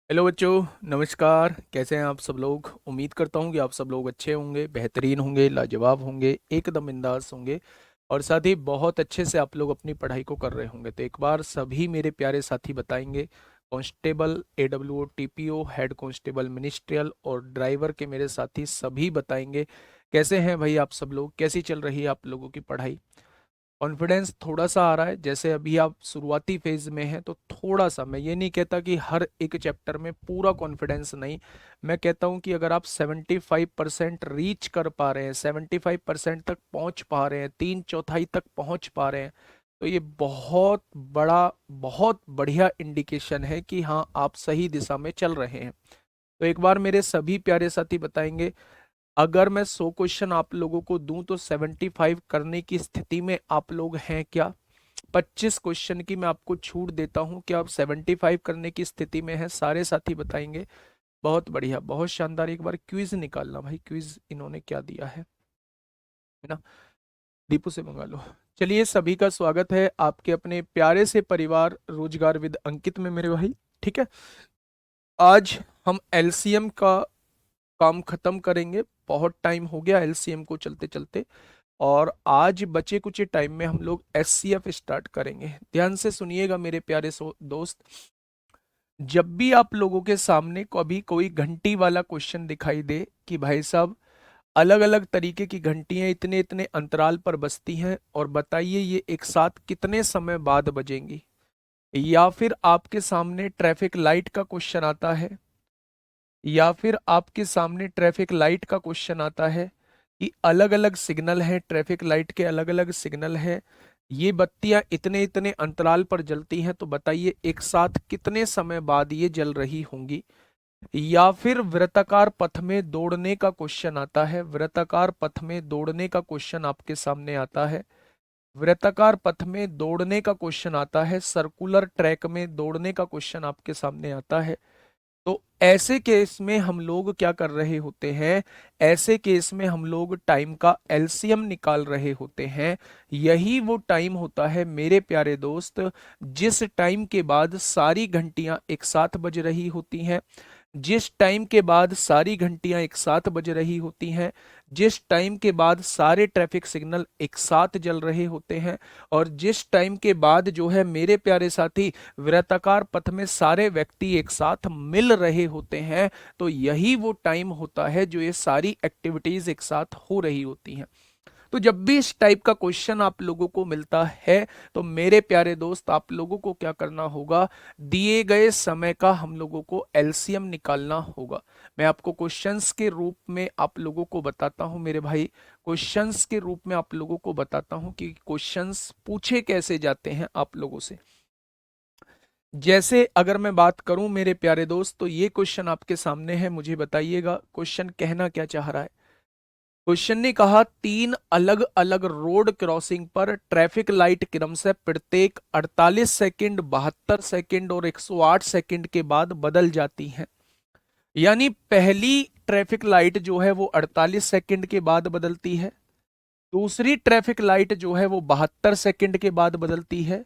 Hello बच्चों, नमस्कार। कैसे हैं आप सब लोग? उम्मीद करता हूं कि आप सब लोग अच्छे होंगे, बेहतरीन होंगे, लाजवाब होंगे, एकदम बिंदास होंगे और साथ ही बहुत अच्छे से आप लोग अपनी पढ़ाई को कर रहे होंगे। तो एक बार सभी मेरे प्यारे साथी बताएंगे, constable, AWO, TPO, head constable, ministerial और ड्राइवर के मेरे साथी सभी बताएंगे कैसे हैं भाई आप सब लोग, कैसी चल रही है आप लोगों की पढ़ाई। कॉन्फिडेंस थोड़ा सा आ रहा है, जैसे अभी आप शुरुआती फेज में हैं तो थोड़ा सा, मैं ये नहीं कहता कि हर एक चैप्टर में पूरा कॉन्फिडेंस नहीं, मैं कहता हूं कि अगर आप 75% रीच कर पा रहे हैं, 75% तक पहुंच पा रहे हैं, तीन चौथाई तक पहुंच पा रहे हैं, तो ये बहुत बड़ा, बहुत बढ़िया इंडिकेशन है कि हाँ आप सही दिशा में चल रहे हैं। तो एक बार मेरे सभी प्यारे साथी बताएंगे, अगर मैं 100 क्वेश्चन आप लोगों को दूं तो 75 करने की स्थिति में आप लोग हैं क्या? 25 क्वेश्चन की मैं आपको छूट देता हूं, क्या आप 75 करने की स्थिति में हैं? सारे साथी बताएंगे। बहुत बढ़िया, बहुत शानदार। एक बार क्विज निकालना भाई, क्विज इन्होंने क्या दिया है ना? दीपू से मंगा लो। चलिए, सभी का स्वागत है आपके अपने प्यारे से परिवार रोजगार विद अंकित में मेरे भाई। ठीक है, आज हम एलसीएम का काम खत्म करेंगे। बहुत टाइम हो गया एलसीएम को चलते चलते, और आज बचे कुछ टाइम में हम लोग एचसीएफ स्टार्ट करेंगे। ध्यान से सुनिएगा मेरे प्यारे दोस्त, जब भी आप लोगों के सामने कभी कोई घंटी वाला क्वेश्चन दिखाई दे कि भाई साहब अलग अलग तरीके की घंटियां इतने इतने अंतराल पर बजती हैं और बताइए ये एक साथ कितने समय बाद बजेंगी, या फिर आपके सामने ट्रैफिक लाइट का क्वेश्चन आता है, या फिर आपके सामने ट्रैफिक लाइट का क्वेश्चन आता है कि अलग अलग सिग्नल है, ट्रैफिक लाइट के अलग अलग सिग्नल है, ये बत्तियां इतने इतने अंतराल पर जलती हैं, तो बताइए एक साथ कितने समय बाद ये जल रही होंगी। या फिर वृत्ताकार पथ में दौड़ने का क्वेश्चन आता है, वृत्ताकार पथ में दौड़ने का क्वेश्चन आपके सामने आता है, वृत्ताकार पथ में दौड़ने का क्वेश्चन आता है, सर्कुलर ट्रैक में दौड़ने का क्वेश्चन आपके सामने आता है। तो ऐसे केस में हम लोग क्या कर रहे होते हैं? ऐसे केस में हम लोग टाइम का एलसीएम निकाल रहे होते हैं। यही वो टाइम होता है मेरे प्यारे दोस्त, जिस टाइम के बाद सारी घंटियां एक साथ बज रही होती हैं, जिस टाइम के बाद सारी घंटियां एक साथ बज रही होती हैं, जिस टाइम के बाद सारे ट्रैफिक सिग्नल एक साथ जल रहे होते हैं, और जिस टाइम के बाद जो है मेरे प्यारे साथी वृत्ताकार पथ में सारे व्यक्ति एक साथ मिल रहे होते हैं, तो यही वो टाइम होता है जो ये सारी एक्टिविटीज एक साथ हो रही होती हैं। तो जब भी इस टाइप का क्वेश्चन आप लोगों को मिलता है, तो मेरे प्यारे दोस्त आप लोगों को क्या करना होगा? दिए गए समय का हम लोगों को एलसीएम निकालना होगा। मैं आपको क्वेश्चंस के रूप में आप लोगों को बताता हूं मेरे भाई, क्वेश्चंस के रूप में आप लोगों को बताता हूं कि क्वेश्चंस पूछे कैसे जाते हैं आप लोगों से। जैसे अगर मैं बात करूं मेरे प्यारे दोस्त, तो ये क्वेश्चन आपके सामने है, मुझे बताइएगा क्वेश्चन कहना क्या चाह रहा है। क्वेश्चन ने कहा, तीन अलग अलग रोड क्रॉसिंग पर ट्रैफिक लाइट क्रमशः प्रत्येक 48 सेकंड, 72 सेकंड और 108 सेकंड के बाद बदल जाती हैं। यानी पहली ट्रैफिक लाइट जो है वो 48 सेकंड के बाद बदलती है, दूसरी ट्रैफिक लाइट जो है वो 72 सेकंड के बाद बदलती है,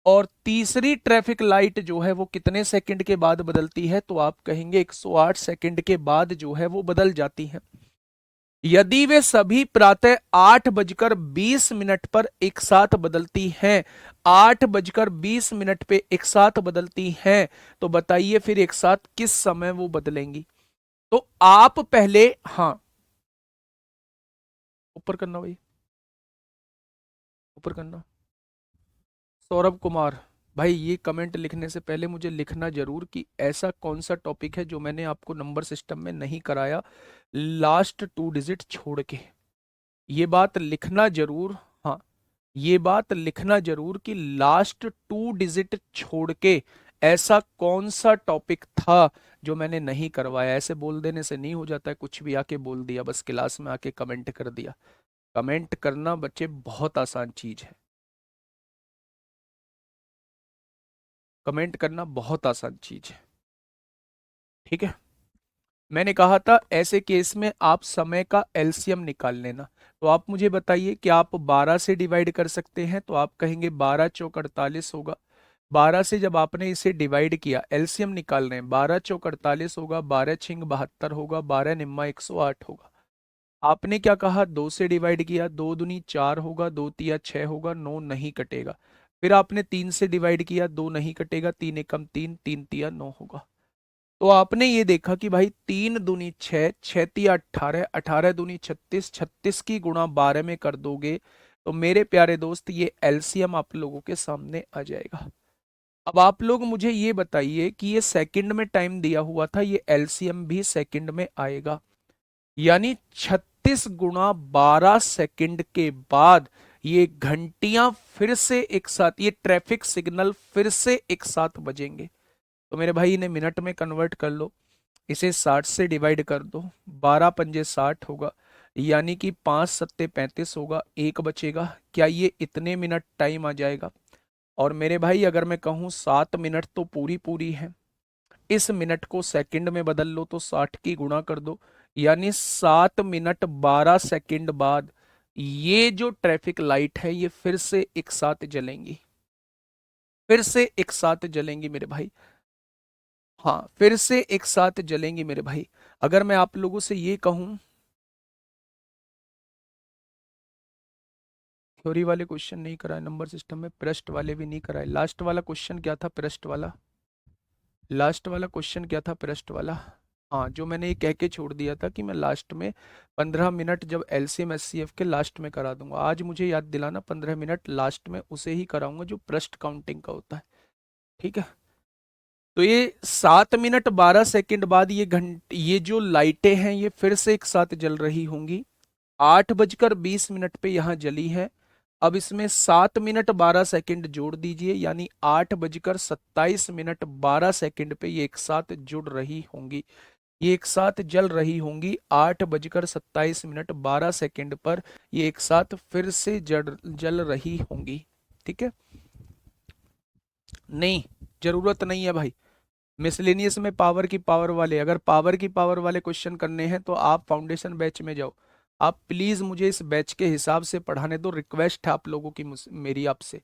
और तीसरी ट्रैफिक लाइट जो है वो कितने सेकंड के बाद बदलती है? तो आप कहेंगे 108 सेकंड के बाद जो है वो बदल जाती है। यदि वे सभी प्रातः 8:20 पर एक साथ बदलती हैं, 8:20 पे एक साथ बदलती हैं, तो बताइए फिर एक साथ किस समय वो बदलेंगी? तो आप पहले, हाँ, ऊपर करना भाई, ऊपर करना। सौरभ कुमार, भाई ये कमेंट लिखने से पहले मुझे लिखना जरूर कि ऐसा कौन सा टॉपिक है जो मैंने आपको नंबर सिस्टम में नहीं कराया, लास्ट 2 डिजिट छोड़ के। ये बात लिखना जरूर। हाँ, ये बात लिखना जरूर कि लास्ट 2 डिजिट छोड़ के ऐसा कौन सा टॉपिक था जो मैंने नहीं करवाया। ऐसे बोल देने से नहीं हो जाता है, कुछ भी आके बोल दिया, बस क्लास में आके कमेंट कर दिया। कमेंट करना बच्चे बहुत आसान चीज है, कमेंट करना बहुत आसान चीज है। ठीक है, मैंने कहा था ऐसे केस में आप समय का एलसीएम निकाल लेना। तो आप मुझे बताइए कि आप 12 से डिवाइड कर सकते हैं? तो आप कहेंगे 12 चौक 48 होगा, 12 से जब आपने इसे डिवाइड किया, एलसीएम निकाल रहे हैं, 12 चौक 48 होगा, 12 छिंग 72 होगा, 12 निम्मा 108 होगा। आपने क्या कहा, 2 से डिवाइड किया, 2 दूनी 4 होगा, 2 तिया 6 होगा, 9 नहीं कटेगा। फिर आपने 3 से डिवाइड किया, 2 नहीं कटेगा, 3 एकम 3, 3 तिया 9 होगा। तो आपने ये देखा कि भाई 3 दूनी 6, 6 तिया 18, 18 दूनी 36, 36 की गुणा 12 में कर दोगे तो मेरे प्यारे दोस्त ये एलसीएम आप लोगों के सामने आ जाएगा। अब आप लोग मुझे ये बताइए कि ये सेकंड में टाइम दिया हुआ था, ये एलसीएम भी सेकंड में आएगा, यानी 36 गुणा 12 सेकंड के बाद ये घंटियां फिर से एक साथ, ये ट्रैफिक सिग्नल फिर से एक साथ बजेंगे। तो मेरे भाई इन्हें मिनट में कन्वर्ट कर लो, इसे 60 से डिवाइड कर दो, 12 पंजे 60 होगा, यानी कि 5 सत्ते 35 होगा, एक बचेगा। क्या ये इतने मिनट टाइम आ जाएगा? और मेरे भाई अगर मैं कहूँ 7 मिनट तो पूरी पूरी है, इस मिनट को सेकंड में बदल लो तो 60 की गुणा कर दो, यानी 7 मिनट 12 सेकंड बाद ये जो ट्रैफिक लाइट है ये फिर से एक साथ जलेंगी, फिर से एक साथ जलेंगी मेरे भाई। हाँ, फिर से एक साथ जलेंगी मेरे भाई। अगर मैं आप लोगों से ये कहूं, थ्योरी वाले क्वेश्चन नहीं कराए नंबर सिस्टम में, पृष्ठ वाले भी नहीं कराए। लास्ट वाला क्वेश्चन क्या था पृष्ठ वाला? लास्ट वाला क्वेश्चन क्या था पृष्ठ वाला? हाँ, जो मैंने ये कह के छोड़ दिया था कि मैं लास्ट में 15 मिनट जब एलसीएम एचसीएफ के लास्ट में करा दूंगा, आज मुझे याद दिलाना 15 मिनट लास्ट में उसे ही कराऊंगा जो पृष्ठ काउंटिंग का होता है। ठीक है, तो ये 7 मिनट 12 सेकंड बाद ये जो लाइटें हैं ये फिर से एक साथ जल रही होंगी। 8 बजकर 20 मिनट पे यहाँ जली है। अब इसमें 7 मिनट 12 सेकंड जोड़ दीजिए, यानी 8 बजकर 27 मिनट 12 सेकंड पे ये एक साथ जुड़ रही होंगी, ये एक साथ जल रही होंगी। 8 बजकर 27 मिनट 12 सेकंड पर ये एक साथ फिर से जल रही होंगी। ठीक है, नहीं, जरूरत नहीं है भाई। मिसलेनियस में पावर की पावर वाले, अगर पावर की पावर वाले क्वेश्चन करने हैं तो आप फाउंडेशन बैच में जाओ। आप प्लीज मुझे इस बैच के हिसाब से पढ़ाने दो, रिक्वेस्ट है आप लोगों की मेरी आपसे।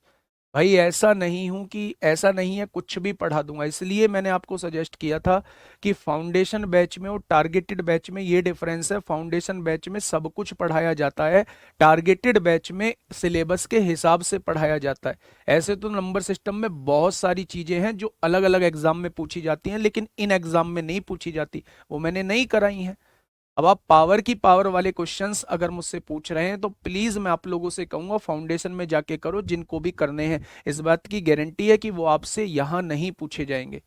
भाई ऐसा नहीं हूं कि ऐसा नहीं है कुछ भी पढ़ा दूंगा, इसलिए मैंने आपको सजेस्ट किया था कि फाउंडेशन बैच में और टारगेटेड बैच में ये डिफरेंस है। फाउंडेशन बैच में सब कुछ पढ़ाया जाता है, टारगेटेड बैच में सिलेबस के हिसाब से पढ़ाया जाता है। ऐसे तो नंबर सिस्टम में बहुत सारी चीजें हैं जो अलग अलग एग्जाम में पूछी जाती हैं, लेकिन इन एग्जाम में नहीं पूछी जाती, वो मैंने नहीं कराई हैं। अब आप पावर की पावर वाले क्वेश्चंस अगर मुझसे पूछ रहे हैं तो प्लीज मैं आप लोगों से कहूंगा फाउंडेशन में जाके करो, जिनको भी करने हैं। इस बात की गारंटी है कि वो आपसे यहां नहीं पूछे जाएंगे।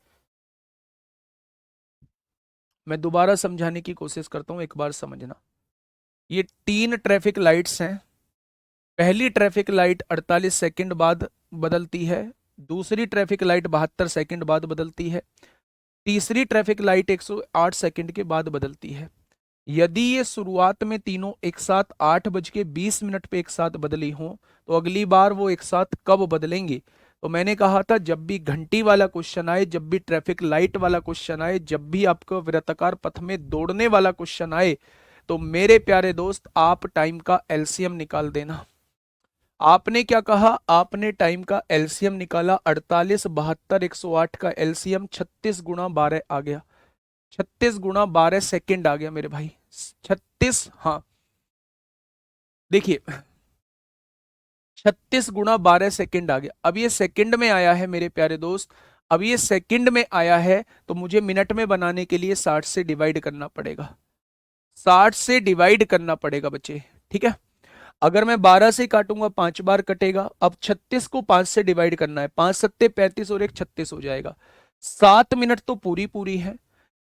मैं दोबारा समझाने की कोशिश करता हूं, एक बार समझना। ये 3 ट्रैफिक लाइट्स हैं। पहली ट्रैफिक लाइट 48 सेकंड बाद बदलती है, दूसरी ट्रैफिक लाइट 72 सेकंड बाद बदलती है, तीसरी ट्रैफिक लाइट 108 सेकंड के बाद बदलती है। यदि ये शुरुआत में तीनों एक साथ 8 बज के 20 मिनट पे एक साथ बदली हो तो अगली बार वो एक साथ कब बदलेंगी? तो मैंने कहा था जब भी घंटी वाला क्वेश्चन आए, जब भी ट्रैफिक लाइट वाला क्वेश्चन आए, जब भी आपको वृत्ताकार पथ में दौड़ने वाला क्वेश्चन आए, तो मेरे प्यारे दोस्त आप टाइम का एलसीएम निकाल देना। आपने क्या कहा, आपने टाइम का एलसीएम निकाला, 48 72 108 का एलसीएम 36 गुणा 12 आ गया, 36 गुणा 12 सेकंड आ गया मेरे भाई। 36, हाँ देखिए, 36 गुणा 12 सेकंड आ गया। अब ये सेकंड में आया है मेरे प्यारे दोस्त, अब ये सेकंड में आया है तो मुझे मिनट में बनाने के लिए 60 से डिवाइड करना पड़ेगा, 60 से डिवाइड करना पड़ेगा बच्चे। ठीक है, अगर मैं 12 से काटूंगा 5 बार कटेगा। अब 36 को 5 से डिवाइड करना है, 5 सत्ते 35 और एक 36 हो जाएगा। 7 मिनट तो पूरी पूरी है,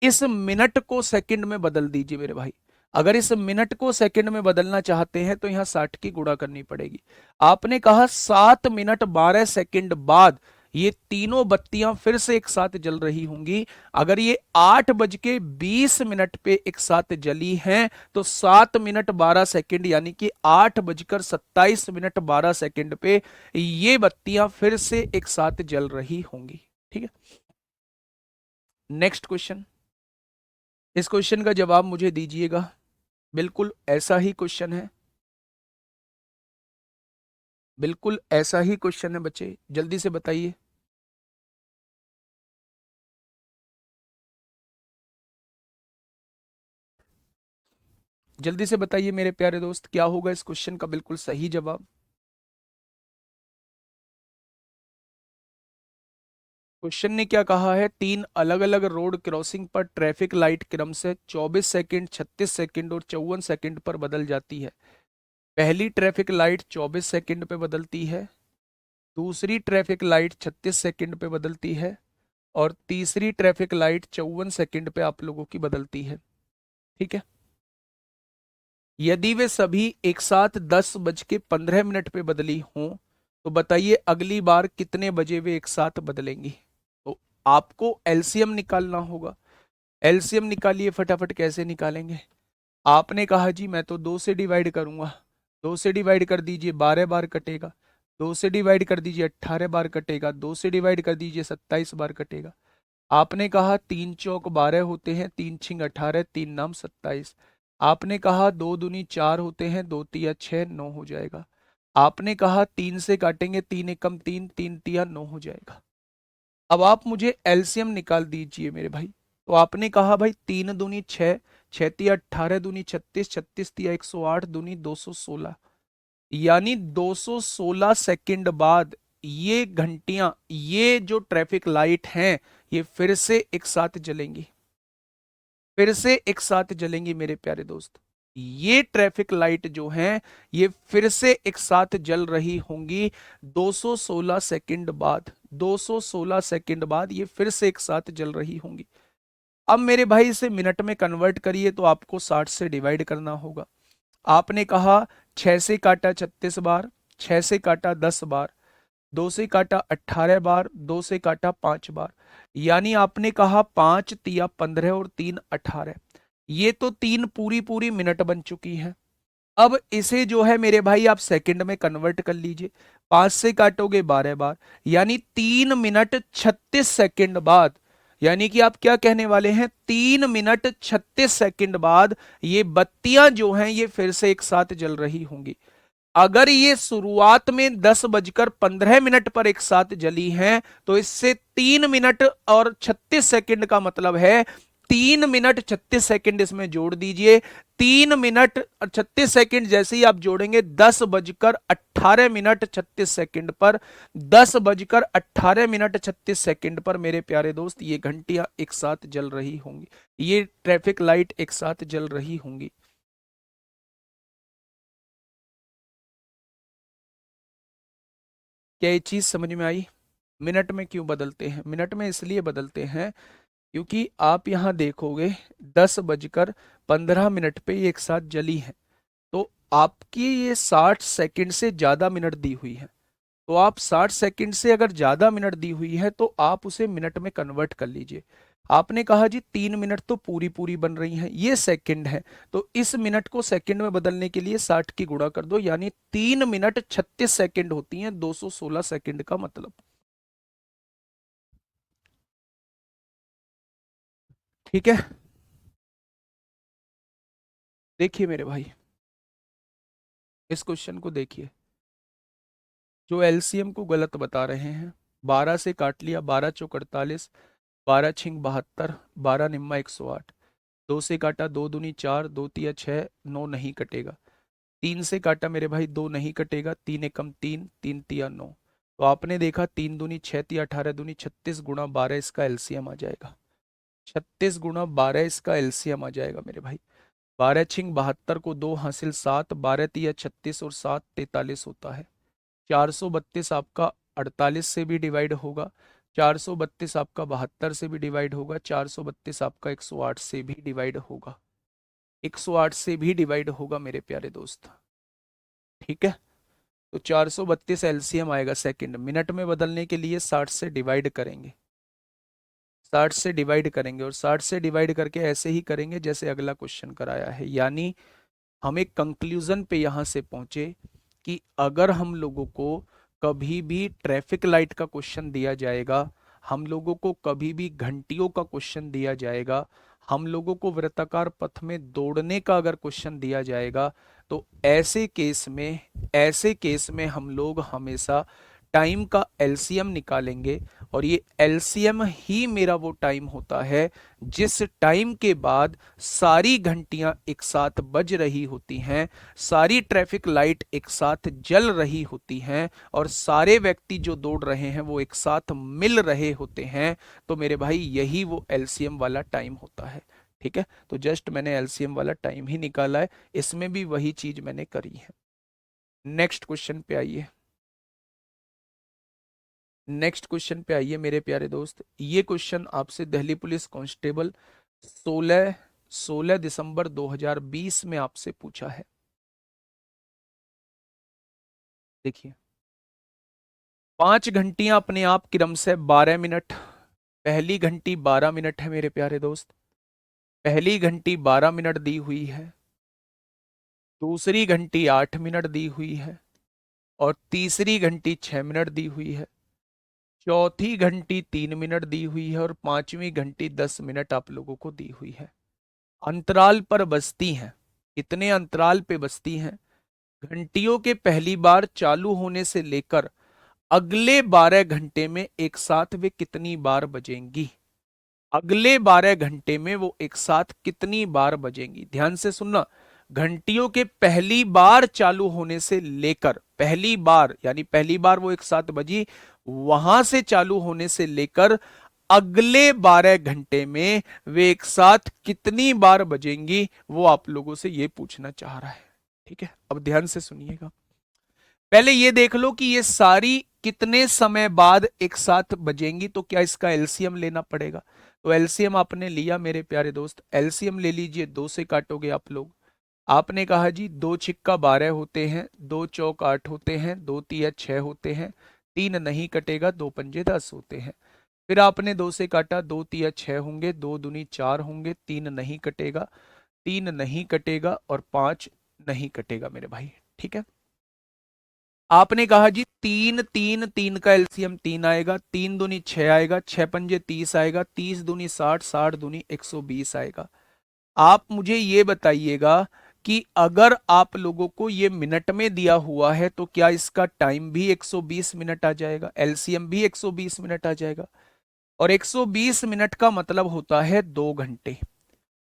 इस मिनट को सेकंड में बदल दीजिए मेरे भाई। अगर इस मिनट को सेकंड में बदलना चाहते हैं तो यहां 60 की गुणा करनी पड़ेगी। आपने कहा 7 मिनट 12 सेकंड बाद ये तीनों बत्तियां फिर से एक साथ जल रही होंगी। अगर ये 8 बज के 20 मिनट पे एक साथ जली हैं तो 7 मिनट 12 सेकंड यानी कि 8 बजकर 27 मिनट 12 सेकंड पे ये बत्तियां फिर से एक साथ जल रही होंगी। ठीक है, नेक्स्ट क्वेश्चन। इस क्वेश्चन का जवाब मुझे दीजिएगा, बिल्कुल ऐसा ही क्वेश्चन है, बिल्कुल ऐसा ही क्वेश्चन है बच्चे, जल्दी से बताइए। जल्दी से बताइए मेरे प्यारे दोस्त, क्या होगा इस क्वेश्चन का बिल्कुल सही जवाब। क्वेश्चन ने क्या कहा है, तीन अलग अलग रोड क्रॉसिंग पर ट्रैफिक लाइट क्रम से 24 सेकंड, 36 सेकंड और 54 सेकंड पर बदल जाती है। पहली ट्रैफिक लाइट 24 सेकंड पे बदलती है, दूसरी ट्रैफिक लाइट 36 सेकंड पे बदलती है, और तीसरी ट्रैफिक लाइट 54 सेकंड पे आप लोगों की बदलती है। ठीक है। यदि वे सभी एक साथ 10:15 पे बदली हों, तो बताइए अगली बार कितने बजे वे एक साथ बदलेंगी। तो आपको एलसीएम निकालना होगा। एलसीएम निकालिए फटाफट, कैसे निकालेंगे। आपने कहा जी मैं तो 2 से डिवाइड करूंगा, 2 से डिवाइड कर दीजिए 12 बार कटेगा, 2 से डिवाइड कर दीजिए 18 बार कटेगा, 2 से डिवाइड कर दीजिए 27 बार कटेगा। आपने कहा 3 चौक 12 होते हैं, 3 छिंग 18, 3 नाम 27। आपने कहा 2 दूनी 4 होते हैं, 2 तिया 6, 9 हो जाएगा। आपने कहा 3 से काटेंगे, 3 एकम 3, 3 तिया 9 हो जाएगा। अब आप मुझे एलसीएम निकाल दीजिए मेरे भाई। तो आपने कहा भाई 3 दूनी 6, 6 तिया 18, दूनी 36, 36 तिया 108, दूनी 216, यानी 216 सेकंड बाद ये घंटियां, ये जो ट्रैफिक लाइट हैं, ये फिर से एक साथ जलेंगी, फिर से एक साथ जलेंगी मेरे प्यारे दोस्त। ये ट्रैफिक लाइट जो हैं, ये फिर से एक साथ जल रही होंगी 216 सेकंड बाद, 216 सेकंड बाद ये फिर से एक साथ जल रही होंगी। अब मेरे भाई इसे मिनट में कन्वर्ट करिए, तो आपको 60 से डिवाइड करना होगा। आपने कहा 6 से काटा 36 बार, 6 से काटा 10 बार, 2 से काटा 18 बार, 2 से काटा 5 बार, यानी आपने कहा 5 तिया 15 और 3 18। ये तो तीन पूरी पूरी मिनट बन चुकी है। अब इसे जो है मेरे भाई आप सेकंड में कन्वर्ट कर लीजिए। 5 से काटोगे 12 बार, यानी 3 मिनट 36 सेकंड बाद, यानी कि आप क्या कहने वाले हैं, 3 मिनट 36 सेकंड बाद ये बत्तियां जो हैं ये फिर से एक साथ जल रही होंगी। अगर ये शुरुआत में 10:15 पर एक साथ जली हैं, तो इससे 3 मिनट और 36 सेकंड का मतलब है, 3 मिनट 36 सेकंड इसमें जोड़ दीजिए। 3 मिनट 36 सेकंड जैसे ही आप जोड़ेंगे, 10:18 पर 10:18 पर मेरे प्यारे दोस्त ये घंटियां एक साथ जल रही होंगी, ये ट्रैफिक लाइट एक साथ जल रही होंगी। क्या ये चीज समझ में आई। मिनट में क्यों बदलते हैं, मिनट में इसलिए बदलते हैं क्योंकि आप यहां देखोगे 10:15 पे ये एक साथ जली है, तो आपकी ये 60 सेकंड से ज्यादा मिनट दी हुई है। तो आप 60 सेकंड से अगर ज्यादा मिनट दी हुई है, तो आप उसे मिनट में कन्वर्ट कर लीजिए। आपने कहा जी 3 मिनट तो पूरी पूरी बन रही हैं, ये सेकंड है, तो इस मिनट को सेकंड में बदलने के लिए 60 की गुणा कर दो, यानी 3 मिनट 36 सेकंड होती हैं 216 सेकंड का मतलब। ठीक है। देखिए मेरे भाई, इस क्वेश्चन को देखिए। जो एलसीएम को गलत बता रहे हैं, 12 से काट लिया, 12 चौक 48, 12 छिंग 72, 12 निम्मा 108। 2 से काटा, 2 दूनी 4, 2 तिया 6, 9 नहीं कटेगा। 3 से काटा मेरे भाई, 2 नहीं कटेगा, 3 एकम 3, 3 तिया 9। तो आपने देखा 3 दूनी 6 तिया 18, दूनी 36 गुणा 12 इसका एलसीएम आ जाएगा। 36 गुणा 12 इसका एलसीएम आ जाएगा मेरे भाई। 12 छिंग 72 को 2 हासिल 7, 12 तिया 36 और 7 43 होता है। 432 आपका 48 से भी डिवाइड होगा, 432 आपका 72 से भी डिवाइड होगा, 432 आपका 108 से भी डिवाइड होगा, 108 से भी डिवाइड होगा मेरे प्यारे दोस्त। ठीक है। तो 432 एलसीएम आएगा सेकंड, मिनट में बदलने के लिए 60 से डिवाइड करेंगे, 60 से डिवाइड करेंगे, और 60 से डिवाइड करके ऐसे ही करेंगे जैसे अगला क्वेश्चन कराया है। यानी हम एक कंक्लूजन पे यहां से पहुंचे कि अगर हम लोगों को कभी भी ट्रैफिक लाइट का क्वेश्चन दिया जाएगा, हम लोगों को कभी भी घंटियों का क्वेश्चन दिया जाएगा, हम लोगों को वृत्ताकार पथ में दौड़ने का अगर क्वेश्चन दिया जाएगा, तो ऐसे केस में हम लोग हमेशा टाइम का एलसीएम निकालेंगे और ये एलसीएम ही मेरा वो टाइम होता है जिस टाइम के बाद सारी घंटियां एक साथ बज रही होती हैं, सारी ट्रैफिक लाइट एक साथ जल रही होती हैं और सारे व्यक्ति जो दौड़ रहे हैं वो एक साथ मिल रहे होते हैं। तो मेरे भाई यही वो एलसीएम वाला टाइम होता है। ठीक है, तो जस्ट मैंने एलसीएम वाला टाइम ही निकाला है, इसमें भी वही चीज मैंने करी है। नेक्स्ट क्वेश्चन पे आइए। नेक्स्ट क्वेश्चन पे आइए मेरे प्यारे दोस्त। ये क्वेश्चन आपसे दिल्ली पुलिस कांस्टेबल 16 दिसंबर 2020 में आपसे पूछा है। देखिए, 5 घंटियां अपने आप क्रम से 12 मिनट। पहली घंटी 12 मिनट है मेरे प्यारे दोस्त, पहली घंटी 12 मिनट दी हुई है। दूसरी घंटी 8 मिनट दी हुई है और तीसरी घंटी 6 मिनट दी हुई है। चौथी घंटी 3 मिनट दी हुई है और पांचवी घंटी 10 मिनट आप लोगों को दी हुई है। अंतराल पर बजती हैं, कितने अंतराल पे बजती हैं? घंटियों के पहली बार चालू होने से लेकर अगले 12 घंटे में एक साथ वे कितनी बार बजेंगी? अगले 12 घंटे में वो एक साथ कितनी बार बजेंगी? ध्यान से सुनना, घंटियों के पहली बार चालू होने से लेकर, पहली बार यानी पहली बार वो एक साथ बजी, वहां से चालू होने से लेकर अगले 12 घंटे में वे एक साथ कितनी बार बजेंगी, वो आप लोगों से ये पूछना चाह रहा है। ठीक है, अब ध्यान से सुनिएगा। पहले ये देख लो कि ये सारी कितने समय बाद एक साथ बजेंगी, तो क्या इसका एलसीएम लेना पड़ेगा। तो एलसीएम आपने लिया मेरे प्यारे दोस्त, एलसीएम ले लीजिए, 2 से काटोगे आप लोग। आपने कहा जी 2 छिक्का 12 होते हैं, 2 चौक 8 होते हैं, 2 तिया 6 होते हैं, 3 नहीं कटेगा, 2 पंजे 10 होते हैं। फिर आपने 2 से काटा, 2 तिया 6 होंगे, 2 दूनी 4 होंगे, 3 नहीं कटेगा, 3 नहीं कटेगा और 5 नहीं कटेगा मेरे भाई। ठीक है, आपने कहा जी 3 का एलसीएम 3 आएगा, 3 दूनी 6 आएगा, 6 पंजे 30 आएगा, 30 दूनी 60, 60 दूनी 120 आएगा। आप मुझे ये बताइएगा कि अगर आप लोगों को ये मिनट में दिया हुआ है तो क्या इसका टाइम भी 120 मिनट आ जाएगा, एलसीएम भी 120 मिनट आ जाएगा। और 120 मिनट का मतलब होता है 2 घंटे।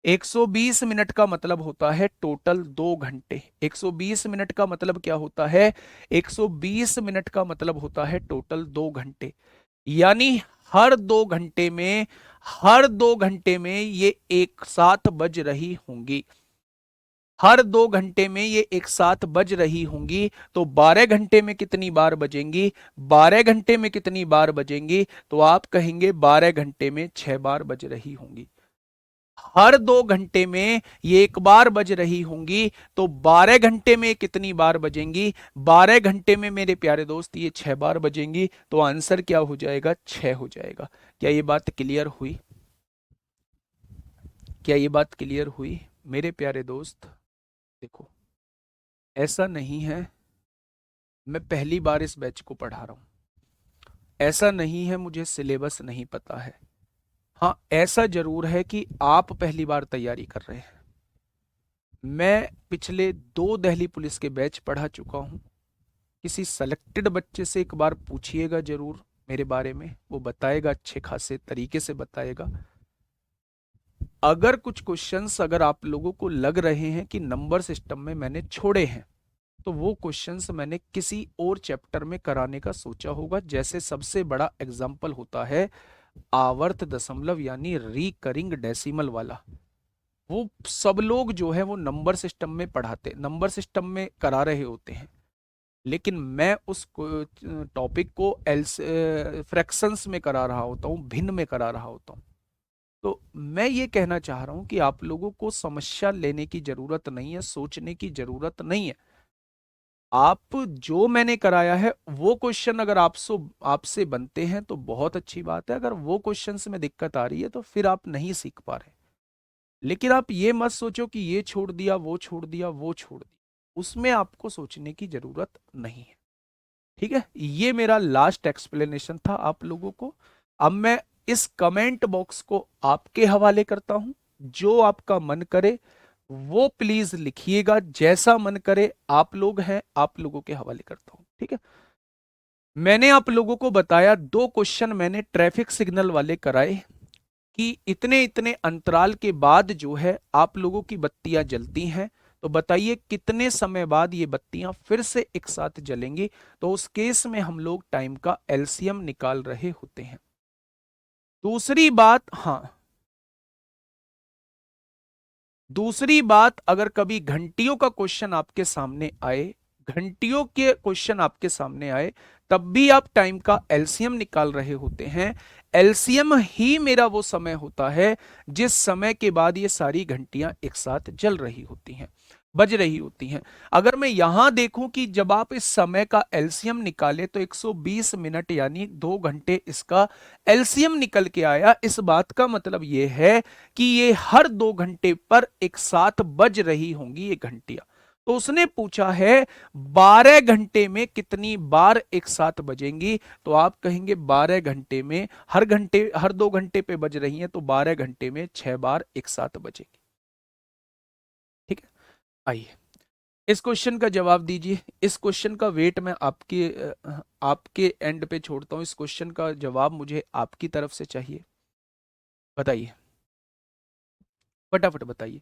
120 मिनट का मतलब होता है टोटल 2 घंटे। 120 मिनट का मतलब क्या होता है? 120 मिनट का मतलब होता है टोटल 2 घंटे। यानी हर 2 घंटे में, हर 2 घंटे में ये एक साथ बज रही होंगी, हर 2 घंटे में ये एक साथ बज रही होंगी। तो 12 घंटे में कितनी बार बजेंगी? 12 घंटे में कितनी बार बजेंगी? तो आप कहेंगे 12 घंटे में 6 बार बज रही होंगी। हर 2 घंटे में ये एक बार बज रही होंगी, तो 12 घंटे में कितनी बार बजेंगी? 12 घंटे में मेरे प्यारे दोस्त ये 6 बार बजेंगी। तो आंसर क्या हो जाएगा? 6 हो जाएगा। क्या ये बात क्लियर हुई? क्या ये बात क्लियर हुई मेरे प्यारे दोस्त? देखो, ऐसा नहीं है मैं पहली बार इस बैच को पढ़ा रहा हूं, ऐसा नहीं है मुझे सिलेबस नहीं पता है। हाँ, ऐसा जरूर है कि आप पहली बार तैयारी कर रहे हैं। मैं पिछले 2 दिल्ली पुलिस के बैच पढ़ा चुका हूं। किसी सेलेक्टेड बच्चे से एक बार पूछिएगा जरूर मेरे बारे में, वो बताएगा, अच्छे खासे तरीके से बताएगा। अगर कुछ क्वेश्चंस अगर आप लोगों को लग रहे हैं कि नंबर सिस्टम में मैंने छोड़े हैं, तो वो क्वेश्चंस मैंने किसी और चैप्टर में कराने का सोचा होगा। जैसे सबसे बड़ा एग्जाम्पल होता है आवर्त दशमलव यानी रिकरिंग डेसिमल वाला। वो सब लोग जो है वो नंबर सिस्टम में पढ़ाते, नंबर सिस्टम में करा रहे होते हैं, लेकिन मैं उस टॉपिक को फ्रैक्शंस में करा रहा होता हूँ, भिन्न में करा रहा होता हूँ। तो मैं ये कहना चाह रहा हूं कि आप लोगों को समस्या लेने की जरूरत नहीं है, सोचने की जरूरत नहीं है। आप जो मैंने कराया है वो क्वेश्चन अगर आपसे बनते हैं तो बहुत अच्छी बात है। अगर वो क्वेश्चंस में दिक्कत आ रही है तो फिर आप नहीं सीख पा रहे। लेकिन आप ये मत सोचो कि ये छोड़ दिया, वो छोड़ दिया, वो छोड़ दिया, उसमें आपको सोचने की जरूरत नहीं है। ठीक है, ये मेरा लास्ट एक्सप्लेनेशन था आप लोगों को। अब मैं इस कमेंट बॉक्स को आपके हवाले करता हूं। जो आपका मन करे वो प्लीज लिखिएगा, जैसा मन करे आप लोग हैं, आप लोगों के हवाले करता हूं। ठीक है, मैंने आप लोगों को बताया, दो क्वेश्चन मैंने ट्रैफिक सिग्नल वाले कराए कि इतने इतने अंतराल के बाद जो है आप लोगों की बत्तियां जलती हैं, तो बताइए कितने समय बाद ये बत्तियां फिर से एक साथ जलेंगी। तो उस केस में हम लोग टाइम का एलसीएम निकाल रहे होते हैं। दूसरी बात, हाँ, दूसरी बात, अगर कभी घंटियों का क्वेश्चन आपके सामने आए, घंटियों के क्वेश्चन आपके सामने आए, तब भी आप टाइम का एलसीएम निकाल रहे होते हैं। एलसीएम ही मेरा वो समय होता है जिस समय के बाद ये सारी घंटियां एक साथ जल रही होती हैं, बज रही होती हैं। अगर मैं यहां देखूं कि जब आप इस समय का एलसीएम निकाले तो 120 मिनट यानी 2 घंटे इसका एलसीएम निकल के आया। इस बात का मतलब यह है कि ये हर 2 घंटे पर एक साथ बज रही होंगी ये घंटियां। तो उसने पूछा है 12 घंटे में कितनी बार एक साथ बजेंगी। तो आप कहेंगे 12 घंटे में हर 2 घंटे पे बज रही हैं, तो 12 घंटे में 6 बार एक साथ बजेंगी। ठीक है, आइए इस क्वेश्चन का जवाब दीजिए। इस क्वेश्चन का वेट मैं आपके एंड पे छोड़ता हूं। इस क्वेश्चन का जवाब मुझे आपकी तरफ से चाहिए। बताइए, फटाफट बताइए।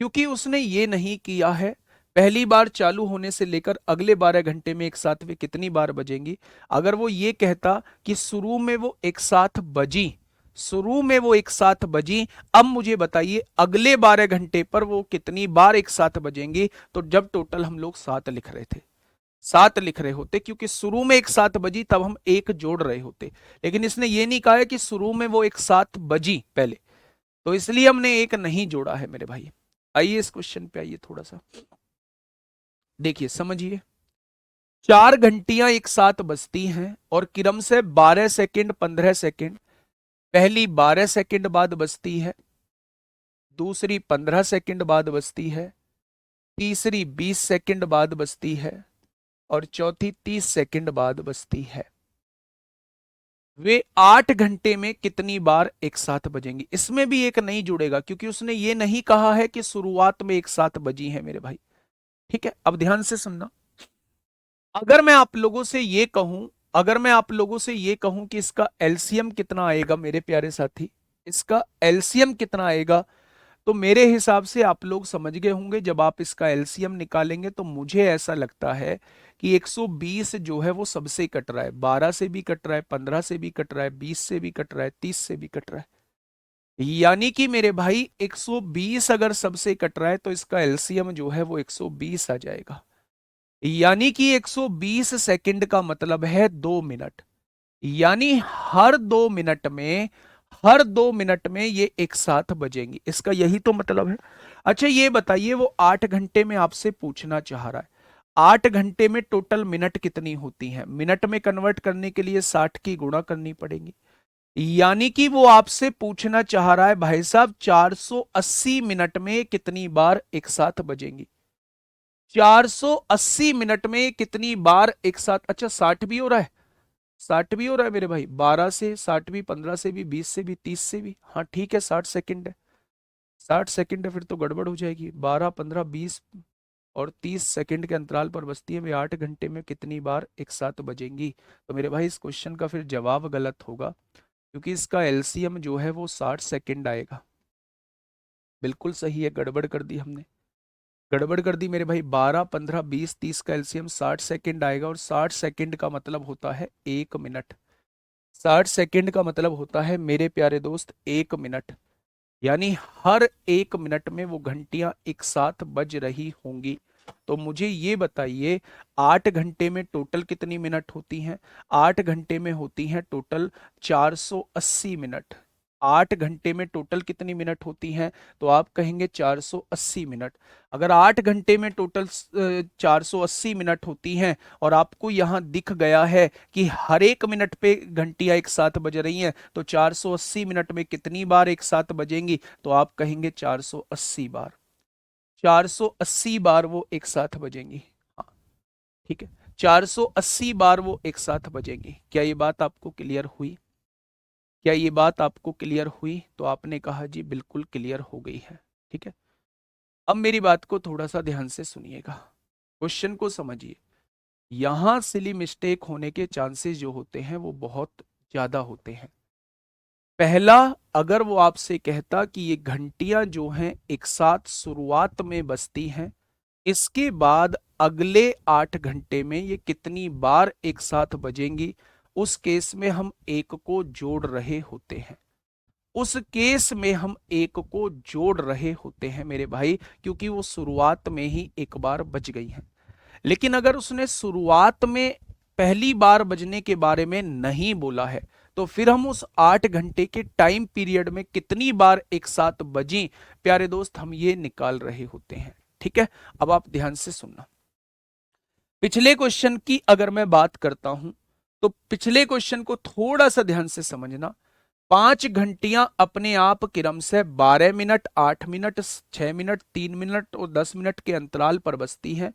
क्योंकि उसने ये नहीं किया है पहली बार चालू होने से लेकर अगले 12 घंटे में एक साथ वे कितनी बार बजेंगी। अगर वो ये कहता कि शुरू में वो एक साथ बजी, शुरू में वो एक साथ बजी, अब मुझे बताइए अगले 12 घंटे पर वो कितनी बार एक साथ बजेंगी, तो जब टोटल हम लोग 7 लिख रहे थे, 7 लिख रहे होते, क्योंकि शुरू में एक साथ बजी तब हम एक जोड़ रहे होते। लेकिन इसने ये नहीं कहा है कि शुरू में वो एक साथ बजी पहले, तो इसलिए हमने एक नहीं जोड़ा है मेरे भाई। आइए इस क्वेश्चन पे आइए, थोड़ा सा देखिए समझिए। 4 घंटियां एक साथ बजती हैं और क्रम से 12 सेकंड 15 सेकंड। पहली 12 सेकंड बाद बजती है, दूसरी 15 सेकंड बाद बजती है, तीसरी 20 सेकंड बाद बजती है और चौथी 30 सेकंड बाद बजती है। वे 8 घंटे में कितनी बार एक साथ बजेंगी। इसमें भी एक नहीं जुड़ेगा क्योंकि उसने ये नहीं कहा है कि शुरुआत में एक साथ बजी है मेरे भाई। ठीक है, अब ध्यान से सुनना। अगर मैं आप लोगों से ये कहूं, अगर मैं आप लोगों से ये कहूं कि इसका एलसीएम कितना आएगा मेरे प्यारे साथी, इसका एलसीएम कितना आएगा, तो मेरे हिसाब से आप लोग समझ गए होंगे। जब आप इसका एलसीएम निकालेंगे तो मुझे ऐसा लगता है कि 120 जो है वो सबसे कट रहा है, 12 से भी कट रहा है, 15 से भी कट रहा है, 20 से भी कट रहा है, 30 से भी कट रहा है। यानी कि मेरे भाई 120 अगर सबसे कट रहा है तो इसका एलसीएम जो है वो 120 आ जाएगा। यानी कि 120 सेकंड का मतलब है 2 मिनट। यानी हर 2 मिनट में ये एक साथ बजेंगी, इसका यही तो मतलब है। अच्छा ये बताइए, वो 8 घंटे में आपसे पूछना चाह रहा है 8 घंटे में टोटल मिनट कितनी होती हैं। मिनट में कन्वर्ट करने के लिए 60 की गुणा करनी पड़ेगी। यानी कि वो आपसे पूछना चाह रहा है भाई साहब 480 मिनट में कितनी बार एक साथ बजेंगी। 480 मिनट में कितनी बार एक साथ, अच्छा 60 भी हो रहा है, 60 भी हो रहा है मेरे भाई, 12 से 60 भी, 15 से भी, 20 से भी, 30 से भी, हाँ ठीक है 60 सेकंड है। 60 सेकंड है, फिर तो गड़बड़ हो जाएगी। 12 15 20 और 30 सेकंड के अंतराल पर बजती है, वे 8 घंटे में कितनी बार एक साथ बजेंगी। तो मेरे भाई इस क्वेश्चन का फिर जवाब गलत होगा, क्योंकि इसका एलसीएम जो है वो 60 सेकंड आएगा। बिल्कुल सही है, गड़बड़ कर दी हमने, गड़बड़ कर दी मेरे भाई। 12 15 20 30 का एलसीएम 60 सेकंड आएगा, और 60 सेकंड का मतलब होता है 1 मिनट। 60 सेकंड का मतलब होता है मेरे प्यारे दोस्त 1 मिनट। यानी हर 1 मिनट में वो घंटियां एक साथ बज रही होंगी। तो मुझे ये बताइए 8 घंटे में टोटल कितनी मिनट होती हैं। 8 घंटे में होती हैं टोटल 480 मिनट। 8 घंटे में टोटल कितनी मिनट होती हैं, तो आप कहेंगे 480 मिनट। अगर 8 घंटे में टोटल 480 मिनट होती हैं और आपको यहां दिख गया है कि हर 1 मिनट पे घंटियां एक साथ बज रही हैं, तो 480 मिनट में कितनी बार एक साथ बजेंगी, तो आप कहेंगे 480 बार। 480 बार वो एक साथ बजेंगी। हाँ ठीक है, 480 बार वो एक साथ बजेंगी। क्या ये बात आपको क्लियर हुई? क्या ये बात आपको क्लियर हुई? तो आपने कहा जी बिल्कुल क्लियर हो गई है। ठीक है, अब मेरी बात को थोड़ा सा ध्यान से सुनिएगा, क्वेश्चन को समझिए। यहां सिली मिस्टेक होने के चांसेस जो होते हैं वो बहुत ज्यादा होते हैं। पहला, अगर वो आपसे कहता कि ये घंटियां जो हैं एक साथ शुरुआत में बजती हैं, इसके बाद अगले 8 घंटे में ये कितनी बार एक साथ बजेंगी, उस केस में हम एक को जोड़ रहे होते हैं। उस केस में हम एक को जोड़ रहे होते हैं मेरे भाई, क्योंकि वो शुरुआत में ही एक बार बज गई है। लेकिन अगर उसने शुरुआत में पहली बार बजने के बारे में नहीं बोला है, तो फिर हम उस 8 घंटे के टाइम पीरियड में कितनी बार एक साथ बजी, प्यारे दोस्त, हम ये निकाल रहे होते हैं। ठीक है, अब आप ध्यान से सुनना। पिछले क्वेश्चन की अगर मैं बात करता हूं, तो पिछले क्वेश्चन को थोड़ा सा ध्यान से समझना। 5 घंटियां अपने आप क्रम से 12 मिनट, 8 मिनट, 6 मिनट, 3 मिनट और 10 मिनट के अंतराल पर बजती हैं।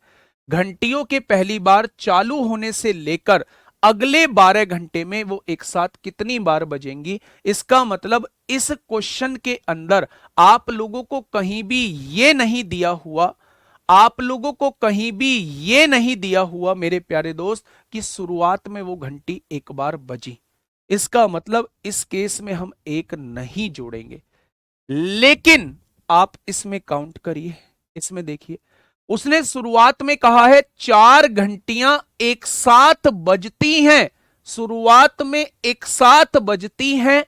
घंटियों के पहली बार चालू होने से लेकर अगले 12 घंटे में वो एक साथ कितनी बार बजेंगी, इसका मतलब इस क्वेश्चन के अंदर आप लोगों को कहीं भी ये नहीं दिया हुआ, आप लोगों को कहीं भी ये नहीं दिया हुआ मेरे प्यारे दोस्त कि शुरुआत में वो घंटी एक बार बजी। इसका मतलब इस केस में हम एक नहीं जोड़ेंगे। लेकिन आप इसमें काउंट करिए, इसमें देखिए, उसने शुरुआत में कहा है 4 घंटियां एक साथ बजती हैं, शुरुआत में एक साथ बजती हैं,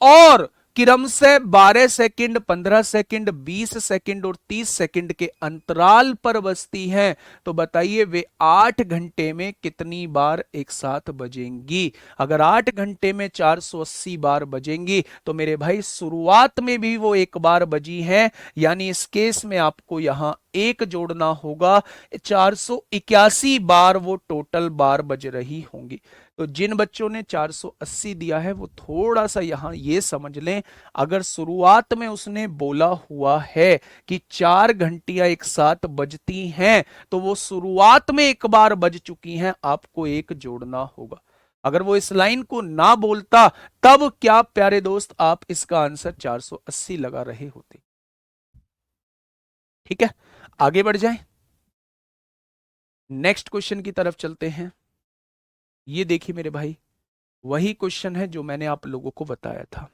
और क्रम से 12 सेकंड, 15 सेकंड, 20 सेकंड और 30 सेकंड के अंतराल पर बजती हैं। तो बताइए वे 8 घंटे में कितनी बार एक साथ बजेंगी। अगर 8 घंटे में 480 बार बजेंगी, तो मेरे भाई शुरुआत में भी वो एक बार बजी हैं, यानी इस केस में आपको यहां एक जोड़ना होगा। 481 बार वो टोटल बार बज रही होंगी। तो जिन बच्चों ने 480 दिया है वो थोड़ा सा यहां ये समझ लें, अगर शुरुआत में उसने बोला हुआ है कि 4 घंटियां एक साथ बजती हैं, तो वो शुरुआत में एक बार बज चुकी हैं, आपको एक जोड़ना होगा। अगर वो इस लाइन को ना बोलता, तब क्या प्यारे दोस्त आप इसका आंसर 480 लगा रहे होते। ठीक है, आगे बढ़ जाएं, नेक्स्ट क्वेश्चन की तरफ चलते हैं। ये देखिए मेरे भाई, वही क्वेश्चन है जो मैंने आप लोगों को बताया था।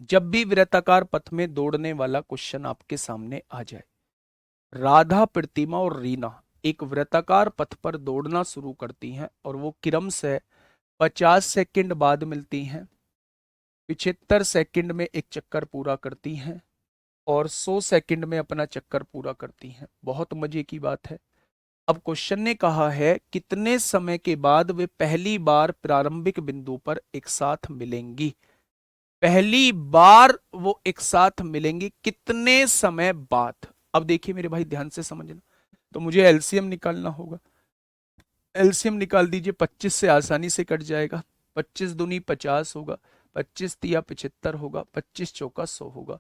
जब भी वृत्ताकार पथ में दौड़ने वाला क्वेश्चन आपके सामने आ जाए, राधा, प्रतिमा और रीना एक वृत्ताकार पथ पर दौड़ना शुरू करती हैं और वो क्रम से 50 सेकंड बाद मिलती हैं, 75 सेकंड में एक चक्कर पूरा करती हैं और 100 सेकंड में अपना चक्कर पूरा करती हैं। बहुत मजे की बात है। अब क्वेश्चन ने कहा है कितने समय के बाद वे पहली बार प्रारंभिक बिंदु पर एक साथ मिलेंगी। पहली बार वो एक साथ मिलेंगी कितने समय बाद। अब देखिए मेरे भाई ध्यान से समझना, तो मुझे एलसीएम निकालना होगा। एलसीएम निकाल दीजिए, 25 से आसानी से कट जाएगा। 25 दूनी 50 होगा, 25 तिया 75 होगा, 25 चौका 100 होगा।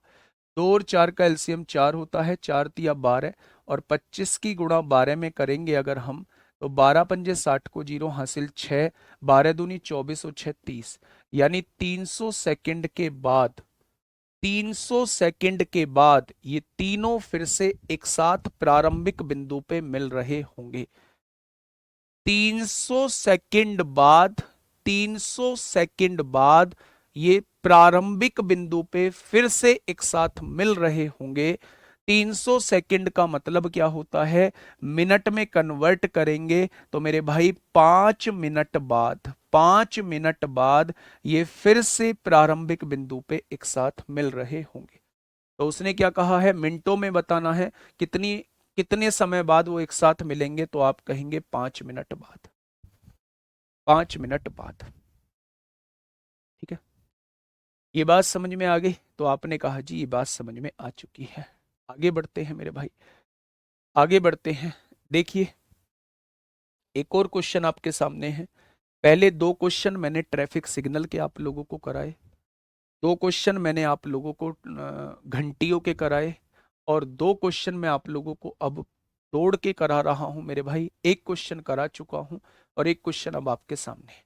2 और 4 का एलसीएम 4 होता है, 4 तिया 12 और 25 की गुणा 12 में करेंगे अगर हम, तो 12 पंजे 60 को जीरो हासिल 6, 12 दूनी 24 और 6 30, यानी 300 सेकंड के बाद, 300 सेकंड के बाद ये तीनों फिर से एक साथ प्रारंभिक बिंदु पे मिल रहे होंगे। 300 सेकंड बाद, 300 सेकंड बाद ये प्रारंभिक बिंदु पे फिर से एक साथ मिल रहे होंगे। 300 सेकंड का मतलब क्या होता है, मिनट में कन्वर्ट करेंगे तो मेरे भाई 5 मिनट बाद, 5 मिनट बाद ये फिर से प्रारंभिक बिंदु पे एक साथ मिल रहे होंगे। तो उसने क्या कहा है, मिनटों में बताना है कितनी, कितने समय बाद वो एक साथ मिलेंगे, तो आप कहेंगे 5 मिनट बाद, 5 मिनट बाद। ठीक है, ये बात समझ में आ गई, तो आपने कहा जी ये बात समझ में आ चुकी है। आगे बढ़ते हैं मेरे भाई, आगे बढ़ते हैं। देखिए एक और क्वेश्चन आपके सामने है। पहले 2 क्वेश्चन मैंने ट्रैफिक सिग्नल के आप लोगों को कराए, 2 क्वेश्चन मैंने आप लोगों को घंटियों के कराए, और 2 क्वेश्चन मैं आप लोगों को अब तोड़ के करा रहा हूं मेरे भाई। एक क्वेश्चन करा चुका हूं और एक क्वेश्चन अब आपके सामने है।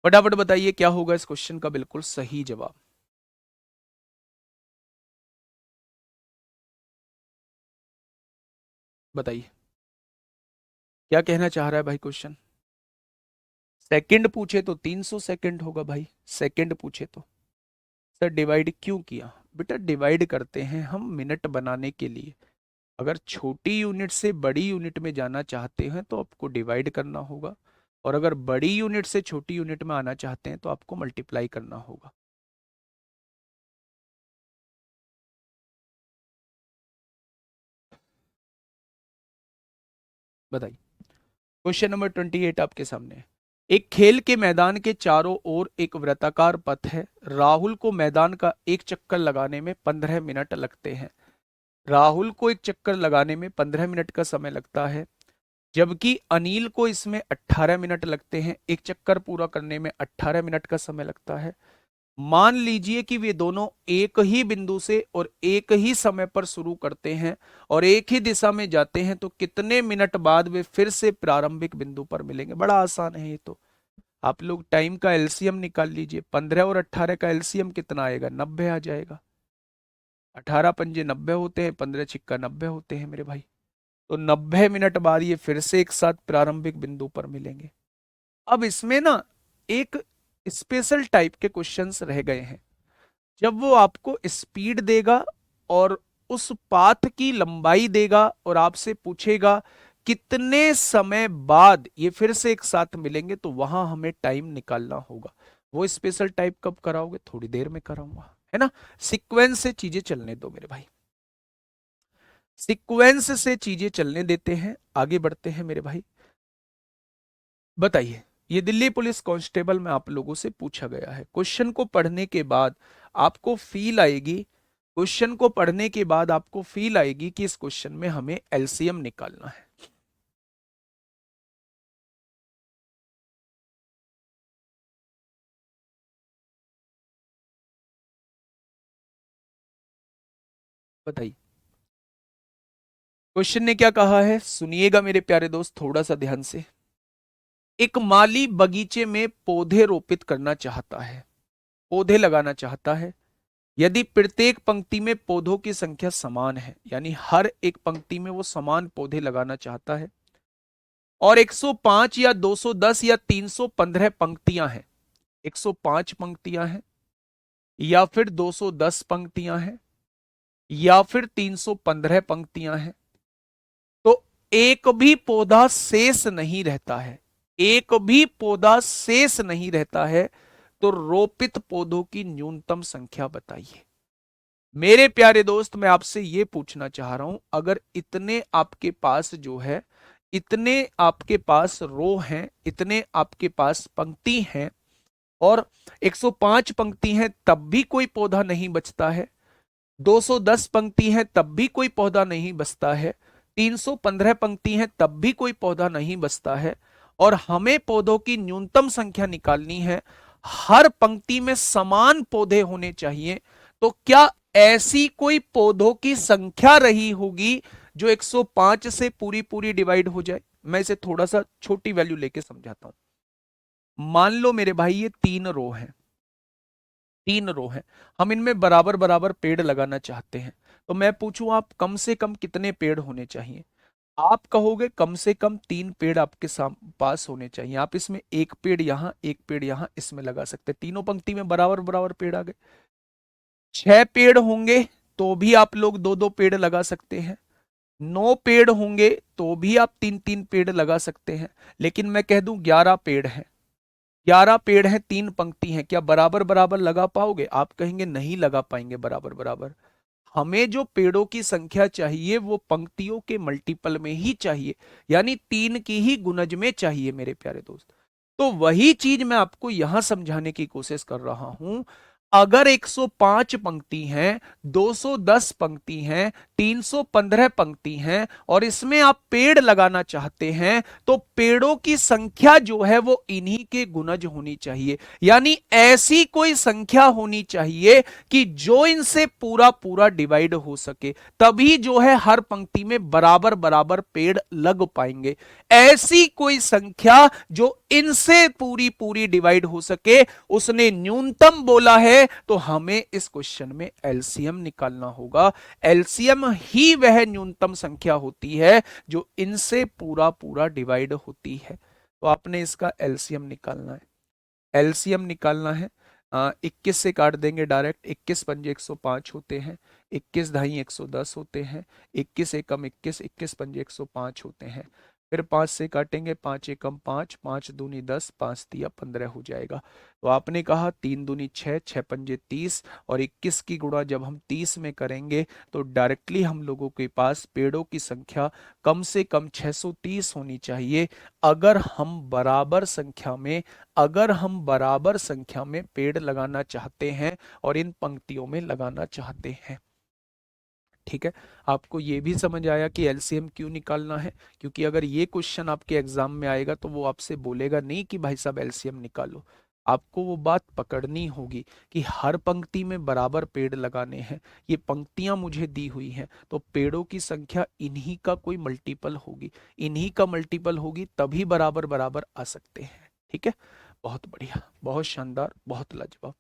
फटाफट बताइए क्या होगा इस क्वेश्चन का बिल्कुल सही जवाब। बताइए क्या कहना चाह रहा है भाई क्वेश्चन। सेकंड पूछे तो 300 सेकंड होगा भाई, सेकंड पूछे तो। सर डिवाइड क्यों किया? बेटा डिवाइड करते हैं हम मिनट बनाने के लिए। अगर छोटी यूनिट से बड़ी यूनिट में जाना चाहते हैं तो आपको डिवाइड करना होगा, और अगर बड़ी यूनिट से छोटी यूनिट में आना चाहते हैं तो आपको मल्टीप्लाई करना होगा। बताइए क्वेश्चन नंबर 28 आपके सामने है। एक खेल के मैदान के चारों ओर एक वृत्ताकार पथ है। राहुल को मैदान का एक चक्कर लगाने में 15 मिनट लगते हैं। राहुल को एक चक्कर लगाने में 15 मिनट का समय लगता है, जबकि अनिल को इसमें 18 मिनट लगते हैं। एक चक्कर पूरा करने में 18 मिनट का समय लगता है। मान लीजिए कि वे दोनों एक ही बिंदु से और एक ही समय पर शुरू करते हैं और एक ही दिशा में जाते हैं, तो कितने मिनट बाद वे फिर से प्रारंभिक बिंदु पर मिलेंगे? बड़ा आसान है ये तो। आप लोग टाइम का एलसीएम निकाल लीजिए। 15 और 18 का एलसीएम कितना आएगा? 90 आ जाएगा। 18 पंजे 90 होते हैं, 15 छिक्का 90 होते हैं मेरे भाई। तो 90 मिनट बाद ये फिर से एक साथ प्रारंभिक बिंदु पर मिलेंगे। अब इसमें ना एक स्पेशल टाइप के क्वेश्चंस रह गए हैं। जब वो आपको स्पीड देगा और उस पाथ की लंबाई देगा और आपसे पूछेगा कितने समय बाद ये फिर से एक साथ मिलेंगे, तो वहां हमें टाइम निकालना होगा। वो स्पेशल टाइप कब कराओगे? थोड़ी देर में कराऊंगा, है ना। सीक्वेंस से चीजें चलने दो मेरे भाई, सीक्वेंस से चीजें चलने देते हैं, आगे बढ़ते हैं मेरे भाई। बताइए, ये दिल्ली पुलिस कांस्टेबल में आप लोगों से पूछा गया है। क्वेश्चन को पढ़ने के बाद आपको फील आएगी, क्वेश्चन को पढ़ने के बाद आपको फील आएगी कि इस क्वेश्चन में हमें एलसीएम निकालना है। बताइए क्वेश्चन ने क्या कहा है, सुनिएगा मेरे प्यारे दोस्त थोड़ा सा ध्यान से। एक माली बगीचे में पौधे रोपित करना चाहता है, पौधे लगाना चाहता है। यदि प्रत्येक पंक्ति में पौधों की संख्या समान है, यानी हर एक पंक्ति में वो समान पौधे लगाना चाहता है, और 105 या 210 या 315 पंक्तियां हैं, 105 पंक्तियां हैं या फिर 210 पंक्तियां हैं या फिर 315 पंक्तियां हैं, तो एक भी पौधा शेष नहीं रहता है, एक भी पौधा शेष नहीं रहता है। तो रोपित पौधों की न्यूनतम संख्या बताइए। मेरे प्यारे दोस्त मैं आपसे यह पूछना चाह रहा हूं, अगर इतने आपके पास जो है, इतने आपके पास रो हैं, इतने आपके पास पंक्ति हैं, और 105 पंक्ति हैं तब भी कोई पौधा नहीं बचता है, 210 पंक्ति हैं तब भी कोई पौधा नहीं बचता है, 315 पंक्ति हैं तब भी कोई पौधा नहीं बचता है, और हमें पौधों की न्यूनतम संख्या निकालनी है, हर पंक्ति में समान पौधे होने चाहिए। तो क्या ऐसी कोई पौधों की संख्या रही होगी जो 105 से पूरी पूरी डिवाइड हो जाए? मैं इसे थोड़ा सा छोटी वैल्यू लेके समझाता हूं। मान लो मेरे भाई ये 3 रो हैं, 3 रो हैं, हम इनमें बराबर बराबर पेड़ लगाना चाहते हैं। तो मैं पूछूं आप कम से कम कितने पेड़ होने चाहिए? आप कहोगे कम से कम 3 पेड़ आपके पास होने चाहिए। आप इसमें एक पेड़ यहां, एक पेड़ यहां इसमें लगा सकते हैं, तीनों पंक्ति में बराबर बराबर पेड़ आ गए। 6 पेड़ होंगे तो भी आप लोग 2-2 पेड़ लगा सकते हैं, 9 पेड़ होंगे तो भी आप 3-3 पेड़ लगा सकते हैं। लेकिन मैं कह दूं 11 पेड़ हैं, 11 पेड़ हैं, 3 पंक्ति हैं, क्या बराबर बराबर लगा पाओगे? आप कहेंगे नहीं लगा पाएंगे बराबर बराबर। हमें जो पेड़ों की संख्या चाहिए वो पंक्तियों के मल्टीपल में ही चाहिए, यानी 3 की ही गुणज में चाहिए मेरे प्यारे दोस्त। तो वही चीज मैं आपको यहां समझाने की कोशिश कर रहा हूं। अगर 105 पंक्ति हैं, 210 पंक्ति हैं, 315 पंक्ति हैं, और इसमें आप पेड़ लगाना चाहते हैं, तो पेड़ों की संख्या जो है वो इन्हीं के गुणज होनी चाहिए, यानी ऐसी कोई संख्या होनी चाहिए कि जो इनसे पूरा पूरा डिवाइड हो सके, तभी जो है हर पंक्ति में बराबर बराबर पेड़ लग पाएंगे। ऐसी कोई संख्या जो इनसे पूरी पूरी डिवाइड हो सके, उसने न्यूनतम बोला है है तो हमें इस क्वेश्चन में एलसीएम निकालना होगा। एलसीएम ही वह न्यूनतम संख्या होती है जो इनसे पूरा पूरा डिवाइड होती है। तो आपने इसका एलसीएम निकालना है। एलसीएम निकालना है। 21 से काट देंगे डायरेक्ट। 21 पंजे 105 होते हैं, 21 ढाई 110 होते हैं, 21 एकम 21, 21 पंजे 105 होते हैं। फिर 5 से काटेंगे, 5 एकम 5, 5 दूनी 10, 5 तिया 15 हो जाएगा। तो आपने कहा 3 दूनी 6, 6 पंजे 30, और 21 की गुणा जब हम 30 में करेंगे तो डायरेक्टली हम लोगों के पास पेड़ों की संख्या कम से कम 630 होनी चाहिए। अगर हम बराबर संख्या में पेड़ लगाना चाहते हैं और इन पंक्तियों में लगाना चाहते हैं। ठीक है, आपको ये भी समझ आया कि एलसीएम क्यों निकालना है? क्योंकि अगर ये क्वेश्चन आपके एग्जाम में आएगा तो वो आपसे बोलेगा नहीं कि भाई साहब एलसीएम निकालो। आपको वो बात पकड़नी होगी कि हर पंक्ति में बराबर पेड़ लगाने हैं। ये पंक्तियां मुझे दी हुई हैं तो पेड़ों की संख्या इन्हीं का कोई मल्टीपल होगी, इन्हीं का मल्टीपल होगी, तभी बराबर बराबर आ सकते हैं। ठीक है, बहुत बढ़िया, बहुत शानदार, बहुत लाजवाब।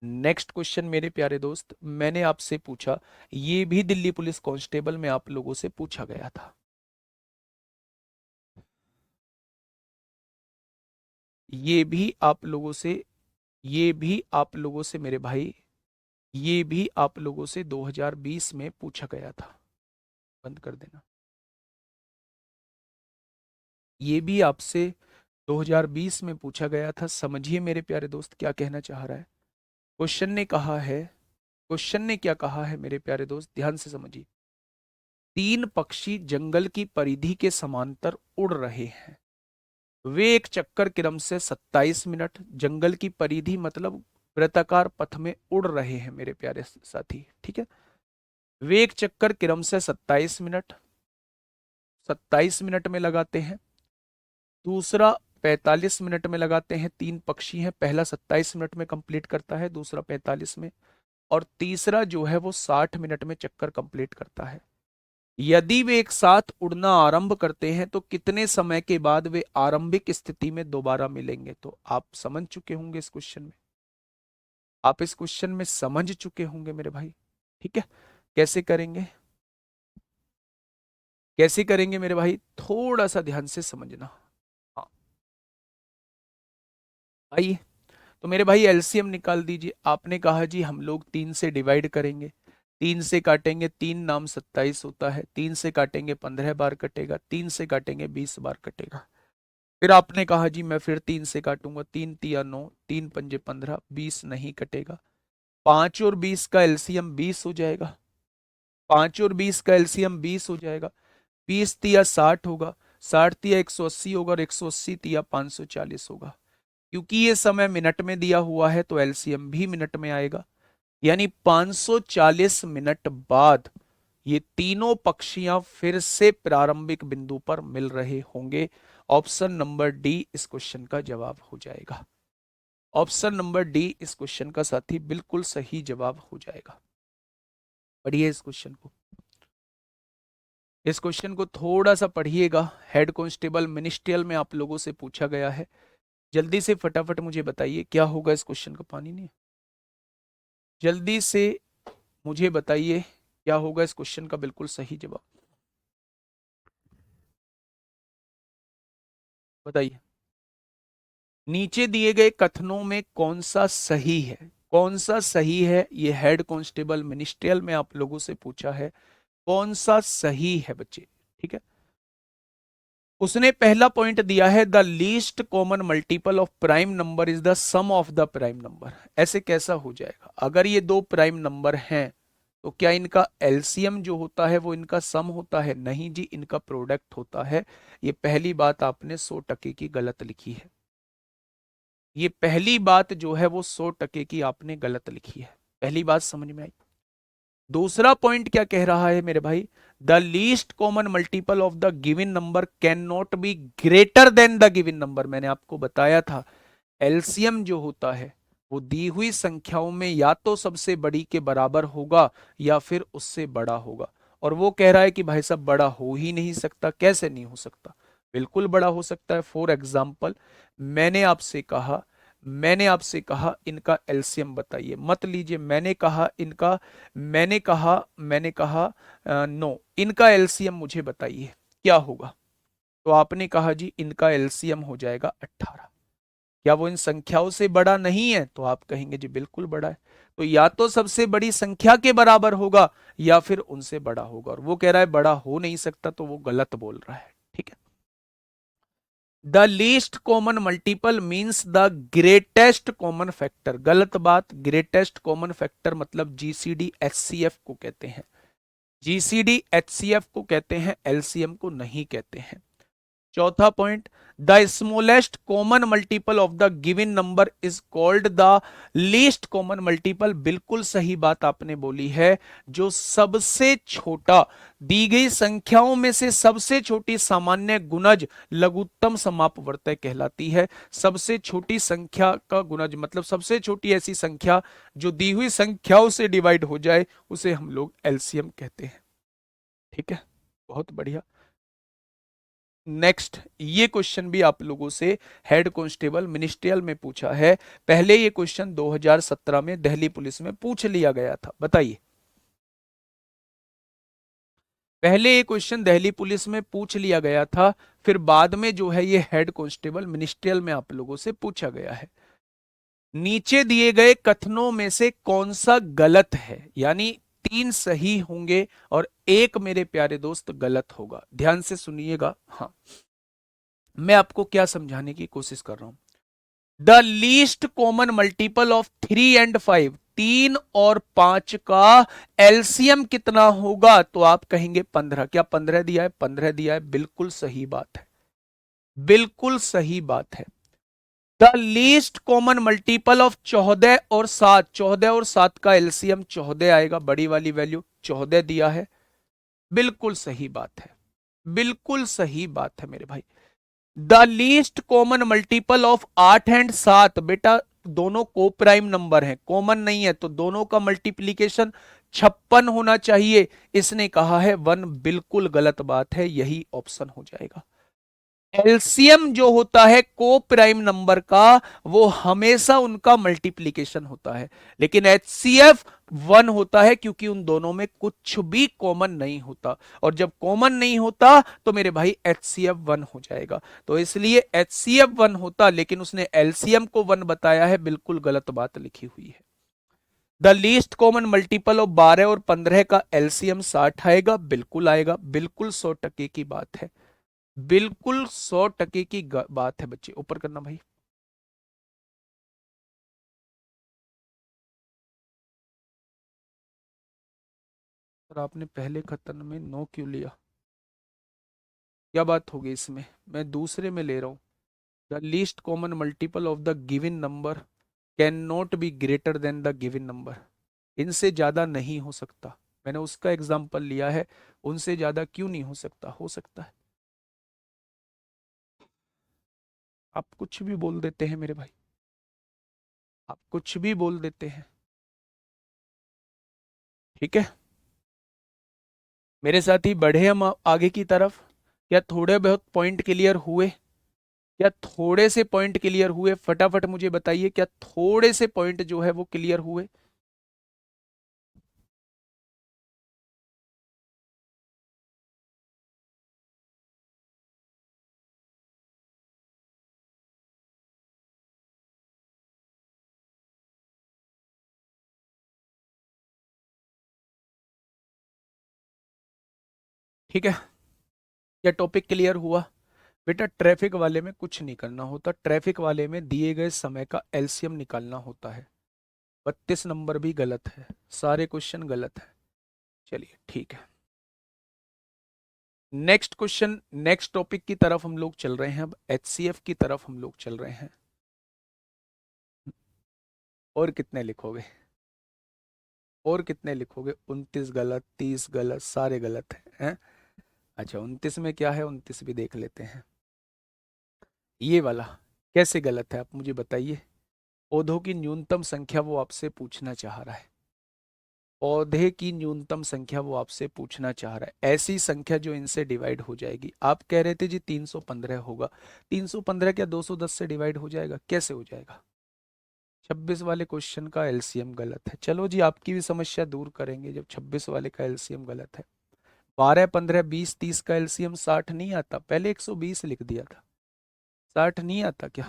नेक्स्ट क्वेश्चन मेरे प्यारे दोस्त, मैंने आपसे पूछा, ये भी दिल्ली पुलिस कांस्टेबल में आप लोगों से पूछा गया था। ये भी आप लोगों से ये भी आप लोगों से मेरे भाई, ये भी आप लोगों से 2020 में पूछा गया था। बंद कर देना। ये भी आपसे 2020 में पूछा गया था। समझिए मेरे प्यारे दोस्त क्या कहना चाह रहा है। क्वेश्चन ने कहा है, क्वेश्चन ने क्या कहा है मेरे प्यारे दोस्त, ध्यान से समझिए। 3 पक्षी जंगल की परिधि के समांतर उड़ रहे हैं। वे एक चक्कर क्रम से 27 मिनट जंगल की परिधि मतलब वृत्ताकार पथ में उड़ रहे हैं मेरे प्यारे साथी। ठीक है, वे एक चक्कर क्रम से 27 मिनट में लगाते हैं। दूसरा 45 मिनट में लगाते हैं। 3 पक्षी हैं, पहला 27 मिनट में कंप्लीट करता है, दूसरा 45 में, और तीसरा जो है वो 60 मिनट में चक्कर कंप्लीट करता है। यदि वे एक साथ उड़ना आरंभ करते हैं तो कितने समय के बाद वे आरंभिक स्थिति में दोबारा मिलेंगे? तो आप समझ चुके होंगे इस क्वेश्चन में, आप इस क्वेश्चन में समझ चुके होंगे मेरे भाई। ठीक है, कैसे करेंगे, कैसे करेंगे मेरे भाई, थोड़ा सा ध्यान से समझना। हाँ, आइए, तो मेरे भाई एलसीएम निकाल दीजिए। आपने कहा जी हम लोग 3 से डिवाइड करेंगे। 3 से काटेंगे, 3 नाम 27 होता है। 3 से काटेंगे 15 बार कटेगा। 3 से काटेंगे 20 बार कटेगा। फिर आपने कहा जी मैं फिर 3 से काटूंगा। 3 तिया 9, 3 पंजे 15, 20 नहीं कटेगा। 5 और 20 का एलसीएम 20 हो जाएगा। 5 और 20 का एलसीएम 20 हो जाएगा। 20 तिया 60 होगा, 60 तिया 180 होगा, और 180 तिया 540 होगा। क्योंकि ये समय मिनट में दिया हुआ है तो एलसीएम भी मिनट में आएगा। यानी 540 मिनट बाद ये तीनों पक्षियां फिर से प्रारंभिक बिंदु पर मिल रहे होंगे। ऑप्शन नंबर डी इस क्वेश्चन का जवाब हो जाएगा। ऑप्शन नंबर डी इस क्वेश्चन का साथी बिल्कुल सही जवाब हो जाएगा। पढ़िए इस क्वेश्चन को, इस क्वेश्चन को थोड़ा सा पढ़िएगा। हेड कांस्टेबल मिनिस्ट्रियल में आप लोगों से पूछा गया है। जल्दी से फटाफट मुझे बताइए क्या होगा इस क्वेश्चन का। पानी नहीं, जल्दी से मुझे बताइए क्या होगा इस क्वेश्चन का बिल्कुल सही जवाब, बताइए। नीचे दिए गए कथनों में कौन सा सही है, कौन सा सही है, ये हेड कांस्टेबल मिनिस्ट्रियल में आप लोगों से पूछा है। कौन सा सही है बच्चे? ठीक है, उसने पहला पॉइंट दिया है the least common multiple of prime number is the sum of the prime number. ऐसे कैसा हो जाएगा? अगर ये दो प्राइम नंबर हैं तो क्या इनका एलसीएम जो होता है वो इनका सम होता है? नहीं जी, इनका प्रोडक्ट होता है। ये पहली बात आपने 100% की गलत लिखी है। ये पहली बात जो है वो 100% की आपने गलत लिखी है। पहली बात समझ में आई? दूसरा पॉइंट क्या कह रहा है मेरे भाई? The least common multiple of the given number can not be greater than the given number. मैंने आपको बताया था एलसीएम जो होता है वो दी हुई संख्याओं में या तो सबसे बड़ी के बराबर होगा या फिर उससे बड़ा होगा। और वो कह रहा है कि भाई साहब बड़ा हो ही नहीं सकता। कैसे नहीं हो सकता? बिल्कुल बड़ा हो सकता है। फॉर एग्जाम्पल, मैंने आपसे कहा मैंने आपसे कहा इनका एलसीएम बताइए, मत लीजिए मैंने कहा इनका, मैंने कहा नो, इनका एलसीएम मुझे बताइए क्या होगा। तो आपने कहा जी इनका एलसीएम हो जाएगा 18। क्या वो इन संख्याओं से बड़ा नहीं है? तो आप कहेंगे जी बिल्कुल बड़ा है। तो या तो सबसे बड़ी संख्या के बराबर होगा या फिर उनसे बड़ा होगा, और वो कह रहा है बड़ा हो नहीं सकता, तो वो गलत बोल रहा है। ठीक है, the least common multiple means the greatest common factor, गलत बात। ग्रेटेस्ट कॉमन फैक्टर मतलब जीसीडी एचसीएफ को कहते हैं, जीसीडी एचसीएफ को कहते हैं, एलसीएम को नहीं कहते हैं। चौथा point, the smallest common multiple of the given number is called the least common multiple, बिल्कुल सही बात आपने बोली है। जो सबसे छोटा, दी गई संख्याओं में से सबसे छोटी सामान्य गुणज लघुत्तम समापवर्तय कहलाती है। सबसे छोटी संख्या का गुणज मतलब सबसे छोटी ऐसी संख्या जो दी हुई संख्याओं से डिवाइड हो जाए, उसे हम लोग एलसीएम कहते हैं। ठीक है, बहुत बढ़िया। नेक्स्ट, ये क्वेश्चन भी आप लोगों से हेड कांस्टेबल मिनिस्ट्रियल में पूछा है। पहले ये क्वेश्चन 2017 में दिल्ली पुलिस में पूछ लिया गया था, बताइए। पहले ये क्वेश्चन दिल्ली पुलिस में पूछ लिया गया था, फिर बाद में जो है ये हेड कांस्टेबल मिनिस्ट्रियल में आप लोगों से पूछा गया है। नीचे दिए गए कथनों में से कौन सा गलत है, यानी 3 सही होंगे और एक मेरे प्यारे दोस्त गलत होगा। ध्यान से सुनिएगा। हाँ, मैं आपको क्या समझाने की कोशिश कर रहा हूं। The least common multiple of 3 और 5, 3 और 5 का एलसीएम कितना होगा? तो आप कहेंगे 15। क्या 15 दिया है? 15 दिया है, बिल्कुल सही बात है, बिल्कुल सही बात है। The least common multiple of 14 और 7, 14 और 7 का एलसीएम 14 आएगा, बड़ी वाली वैल्यू 14 दिया है, बिल्कुल सही बात है, बिल्कुल सही बात है मेरे भाई। The least common multiple of 8 और 7, बेटा दोनों को प्राइम नंबर है, कॉमन नहीं है, तो दोनों का मल्टीप्लीकेशन 56 होना चाहिए। इसने कहा है 1, बिल्कुल गलत बात है, यही ऑप्शन हो जाएगा। एलसीएम जो होता है को प्राइम नंबर का, वो हमेशा उनका मल्टीप्लीकेशन होता है, लेकिन एचसीएफ 1 होता है क्योंकि उन दोनों में कुछ भी कॉमन नहीं होता, और जब कॉमन नहीं होता तो मेरे भाई एचसीएफ 1 हो जाएगा। तो इसलिए एचसीएफ 1 होता, लेकिन उसने एलसीएम को 1 बताया है, बिल्कुल गलत बात लिखी हुई है। The least common multiple of 12 और 15 का एलसीएम 60 आएगा, बिल्कुल आएगा, बिल्कुल 100% की बात है, बिल्कुल 100% की बात है बच्चे। ऊपर करना भाई। सर आपने पहले खतन में 9 क्यों लिया? क्या बात होगी इसमें? मैं दूसरे में ले रहा हूं। The least common multiple of the given number can not be greater than the given number, इनसे ज्यादा नहीं हो सकता। मैंने उसका एग्जाम्पल लिया है, उनसे ज्यादा क्यों नहीं हो सकता? हो सकता है। आप कुछ भी बोल देते हैं मेरे भाई, आप कुछ भी बोल देते हैं। ठीक है, मेरे साथ ही बढ़े हम आगे की तरफ। क्या थोड़े बहुत पॉइंट क्लियर हुए? क्या थोड़े से पॉइंट क्लियर हुए? फटाफट मुझे बताइए, क्या थोड़े से पॉइंट जो है वो क्लियर हुए? ठीक है, क्या टॉपिक क्लियर हुआ? बेटा ट्रैफिक वाले में कुछ नहीं करना होता, ट्रैफिक वाले में दिए गए समय का एलसीएम निकालना होता है। 32 नंबर भी गलत है, सारे क्वेश्चन गलत है। चलिए ठीक है, नेक्स्ट क्वेश्चन, नेक्स्ट टॉपिक की तरफ हम लोग चल रहे हैं, अब एचसीएफ की तरफ हम लोग चल रहे हैं। और कितने लिखोगे? और कितने लिखोगे? 29 गलत, 30 गलत, सारे गलत हैं। अच्छा 29 में क्या है, 29 भी देख लेते हैं। ये वाला कैसे गलत है आप मुझे बताइए। पौधों की न्यूनतम संख्या वो आपसे पूछना चाह रहा है, पौधे की न्यूनतम संख्या वो आपसे पूछना चाह रहा है, ऐसी संख्या जो इनसे डिवाइड हो जाएगी। आप कह रहे थे जी 315 होगा, 315 क्या 210 से डिवाइड हो जाएगा? कैसे हो जाएगा? 26 वाले क्वेश्चन का एलसीएम गलत है। चलो जी, आपकी भी समस्या दूर करेंगे जब 26 वाले का एलसीएम गलत है। 12, 15, 20, 30 का एलसीएम 60 नहीं आता, पहले 120 लिख दिया था। 60 नहीं आता क्या?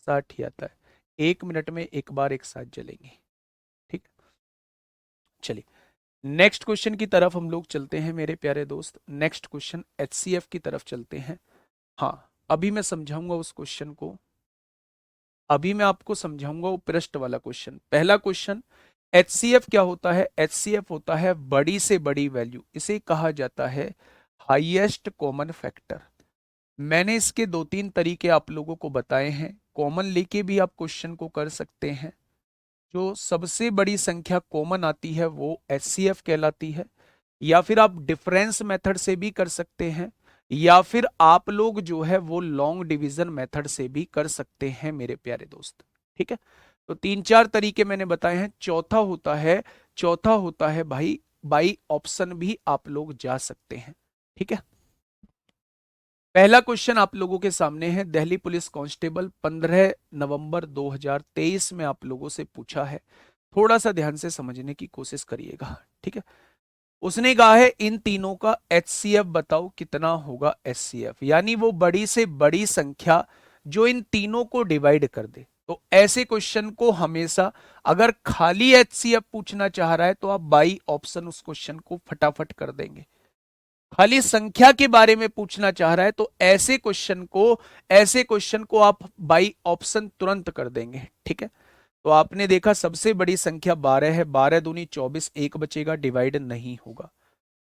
60 ही आता है। 1 मिनट में एक बार एक साथ जलेंगे। ठीक, चलिए नेक्स्ट क्वेश्चन की तरफ हम लोग चलते हैं मेरे प्यारे दोस्त। नेक्स्ट क्वेश्चन एचसीएफ की तरफ चलते हैं। हाँ, अभी मैं समझाऊंगा उस क्वेश्चन को। अभी मैं आपको समझाऊंगा वो पृष्ठ वाला क्वेश्चन। पहला क्वेश्चन, एचसीएफ क्या होता है? एचसीएफ होता है बड़ी से बड़ी वैल्यू, इसे कहा जाता है हाईएस्ट कॉमन फैक्टर। मैंने इसके 2-3 तरीके आप लोगों को बताए हैं। कॉमन लेके भी आप क्वेश्चन को कर सकते हैं। जो सबसे बड़ी संख्या कॉमन आती है वो एचसीएफ कहलाती है। या फिर आप डिफरेंस मेथड से भी कर सकते हैं, या फिर आप लोग जो है वो लॉन्ग डिवीजन मेथड से भी कर सकते हैं मेरे प्यारे दोस्त। ठीक है, तो 3-4 तरीके मैंने बताए हैं। चौथा होता है भाई बाई ऑप्शन भी आप लोग जा सकते हैं। ठीक है, पहला क्वेश्चन आप लोगों के सामने है। दिल्ली पुलिस कांस्टेबल 15 नवंबर 2023 में आप लोगों से पूछा है। थोड़ा सा ध्यान से समझने की कोशिश करिएगा। ठीक है, उसने कहा है इन तीनों का एचसीएफ बताओ कितना होगा। एचसीएफ यानी वो बड़ी से बड़ी संख्या जो इन तीनों को डिवाइड कर दे। तो ऐसे क्वेश्चन को हमेशा, अगर खाली एचसीएफ पूछना चाह रहा है तो आप बाई ऑप्शन उस क्वेश्चन को फटाफट कर देंगे। खाली संख्या के बारे में पूछना चाह रहा है तो ऐसे क्वेश्चन को आप बाई ऑप्शन तुरंत कर देंगे। ठीक है, तो आपने देखा सबसे बड़ी संख्या 12 है, 12 दूनी 24, एक बचेगा, डिवाइड नहीं होगा।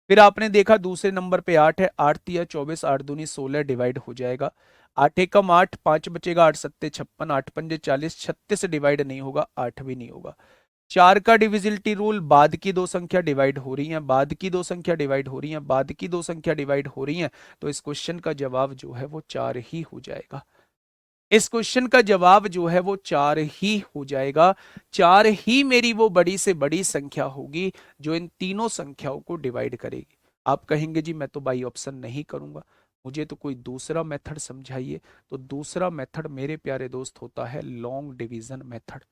फिर आपने देखा दूसरे नंबर पे 8 है, 8 तिया 24, 8 दूनी 16, डिवाइड हो जाएगा। 8 एकम 8, 5 बचेगा, 8 सत्ते 56, 8 पंजे 40, 36 डिवाइड नहीं होगा, 8 भी नहीं होगा। 4 का डिविजिलिटी रूल, बाद की दो संख्या डिवाइड हो रही हैं, बाद की दो संख्या डिवाइड हो रही हैं, बाद की दो संख्या डिवाइड हो रही हैं, तो इस क्वेश्चन का जवाब जो है वो 4 ही हो जाएगा। इस क्वेश्चन का जवाब जो है वो 4 ही हो जाएगा। 4 ही मेरी वो बड़ी से बड़ी संख्या होगी जो इन तीनों संख्याओं को डिवाइड करेगी। आप कहेंगे जी मैं तो बाई ऑप्शन नहीं करूंगा, मुझे तो कोई दूसरा मेथड समझाइए। तो दूसरा मेथड मेरे प्यारे दोस्त होता है long division method.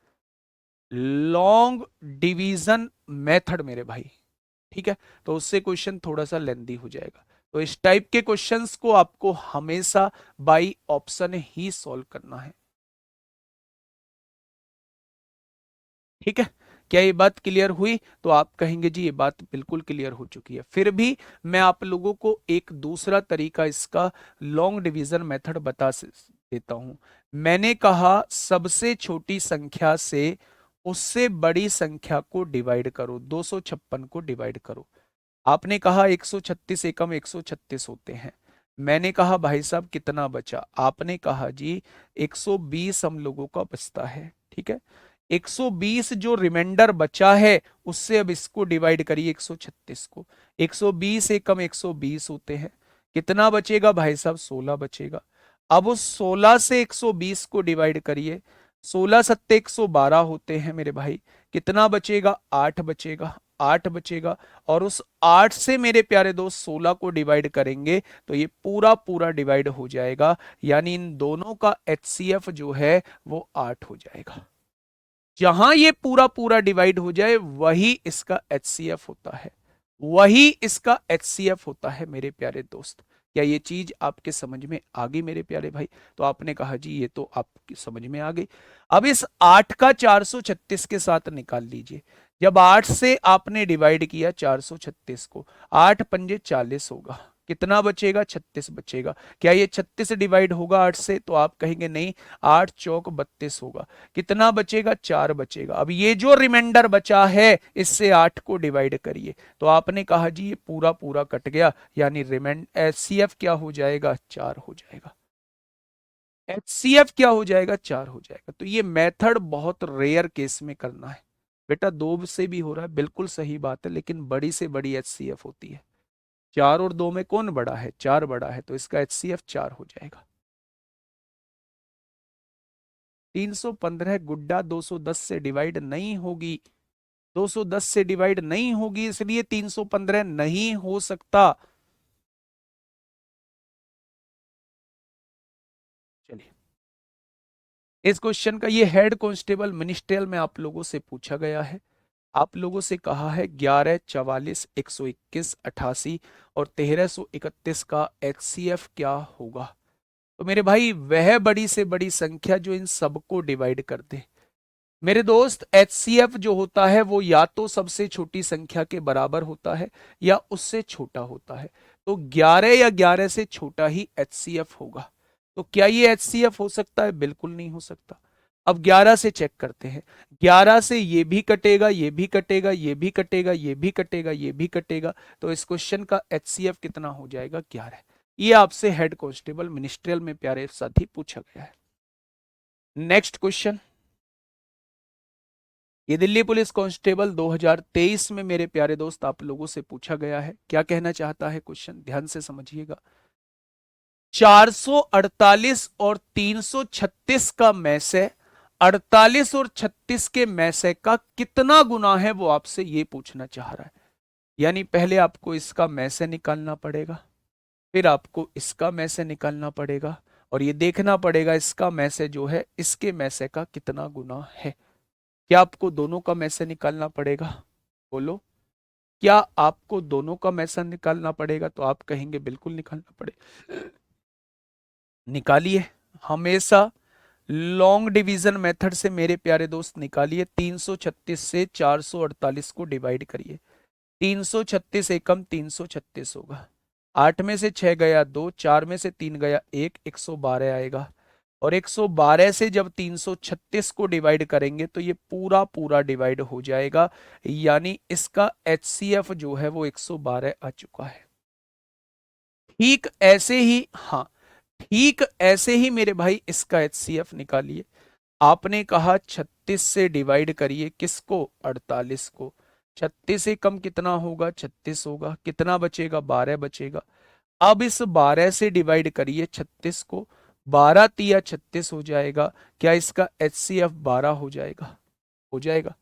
Long division method मेरे भाई। ठीक है, तो उससे क्वेश्चन थोड़ा सा लेंदी हो जाएगा। तो इस टाइप के क्वेश्चंस को आपको हमेशा बाई ऑप्शन ही सॉल्व करना है। ठीक है, क्या ये बात क्लियर हुई? तो आप कहेंगे जी ये बात बिल्कुल क्लियर हो चुकी है। फिर भी मैं आप लोगों को एक दूसरा तरीका इसका लॉन्ग डिवीजन मेथड देता हूं। मैंने कहा सबसे छोटी संख्या से उससे बड़ी संख्या को डिवाइड करो, 256 को डिवाइड करो। आपने कहा 136 एकम 136 होते हैं। मैंने कहा भाई साहब कितना बचा? आपने कहा जी 120 हम लोगों का बचता है। ठीक है, 120 जो रिमाइंडर बचा है उससे अब इसको डिवाइड करिए 136 को। 120 एकम 120 होते हैं। कितना बचेगा भाई साहब? 16 बचेगा। अब उस 16 से 120 को डिवाइड करिए। 16 सत्ते 112 होते हैं मेरे भाई। कितना बचेगा? 8 बचेगा। 8 बचेगा। और उस 8 से मेरे प्यारे दोस्त 16 को डिवाइड करेंगे तो ये पूरा पूरा डिवाइड हो जाएगा। यानी इन दोनों का एचसीएफ जो है वो 8 हो जाएगा। जहां ये पूरा पूरा डिवाइड हो जाए वही इसका एचसीएफ होता है। वही इसका एचसीएफ होता है मेरे प्यारे दोस्त। क्या ये चीज आपके समझ में आ गई मेरे प्यारे भाई? तो आपने कहा जी ये तो आपकी समझ में आ गई। अब इस 8 का 436 के साथ निकाल लीजिए। जब 8 से आपने डिवाइड किया 436 को, 8 पंजे 40 होगा। कितना बचेगा? 36 बचेगा। क्या ये 36 डिवाइड होगा 8 से? तो आप कहेंगे नहीं, 8 चौक 32 होगा। कितना बचेगा? 4 बचेगा। अब ये जो रिमाइंडर बचा है इससे 8 को डिवाइड करिए। तो आपने कहा जी ये पूरा पूरा कट गया, यानी रिमाइंड एचसीएफ क्या हो जाएगा? 4 हो जाएगा। एचसीएफ क्या हो जाएगा? 4 हो जाएगा। तो ये मेथड बहुत रेयर केस में करना है। बेटा 2 से भी हो रहा है, बिल्कुल सही बात है, लेकिन बड़ी से बड़ी एचसीएफ होती है। 4 और 2 में कौन बड़ा है? 4 बड़ा है, तो इसका एचसीएफ 4 हो जाएगा। 315 गुड्डा 210 से डिवाइड नहीं होगी। 210 से डिवाइड नहीं होगी, इसलिए 315 नहीं हो सकता। चलिए इस क्वेश्चन का ये हेड कांस्टेबल मिनिस्ट्रियल में आप लोगों से पूछा गया है। आप लोगों से कहा है 11, 44, 121, 88 और 1331 का HCF क्या होगा। तो मेरे भाई वह बड़ी से बड़ी संख्या जो इन सबको डिवाइड कर दे। मेरे दोस्त HCF जो होता है वो या तो सबसे छोटी संख्या के बराबर होता है या उससे छोटा होता है। तो 11 या 11 से छोटा ही HCF होगा। तो क्या ये HCF हो सकता है? बिल्कुल नहीं हो सकता। अब 11 से चेक करते हैं। 11 से ये भी कटेगा, ये भी कटेगा, ये भी कटेगा, ये भी कटेगा, ये भी कटेगा। तो इस क्वेश्चन का HCF कितना हो जाएगा? 11। ये आपसे हेड कांस्टेबल मिनिस्ट्रियल में प्यारे साथी पूछा गया है। नेक्स्ट क्वेश्चन, ये दिल्ली पुलिस कांस्टेबल 2023 में मेरे प्यारे दोस्त आप लोगों से पूछा गया है। क्या कहना चाहता है क्वेश्चन? ध्यान से समझिएगा। 448 और 336 का मैसे 48 और 36 के मैसे का कितना गुना है, वो आपसे ये पूछना चाह रहा है। यानी पहले आपको इसका मैसे निकालना पड़ेगा, फिर आपको इसका मैसे निकालना पड़ेगा और ये देखना पड़ेगा इसका मैसे जो है इसके मैसे का कितना गुना है। क्या आपको दोनों का मैसे निकालना पड़ेगा? बोलो, क्या आपको दोनों का मैसे निकालना पड़ेगा? तो आप कहेंगे बिल्कुल निकालना पड़ेगा। निकालिए, हमेशा लॉन्ग डिवीजन मेथड से मेरे प्यारे दोस्त निकालिए। 336 से 448 को डिवाइड करिए। 336 एकम 336 होगा। 8 में से 6 गया 2, 4 में से 3 गया 1, 112 आएगा। और 112 से जब 336 को डिवाइड करेंगे तो ये पूरा पूरा डिवाइड हो जाएगा। यानी इसका HCF जो है वो 112 आ चुका है। ठीक ऐसे ही, हाँ, ठीक ऐसे ही मेरे भाई इसका HCF निकालिए। आपने कहा 36 से डिवाइड करिए किसको? 48 को। 36 से कम कितना होगा? 36 होगा। कितना बचेगा? 12 बचेगा। अब इस 12 से डिवाइड करिए 36 को। 12 तिया 36 हो जाएगा। क्या इसका HCF 12 हो जाएगा? हो जाएगा।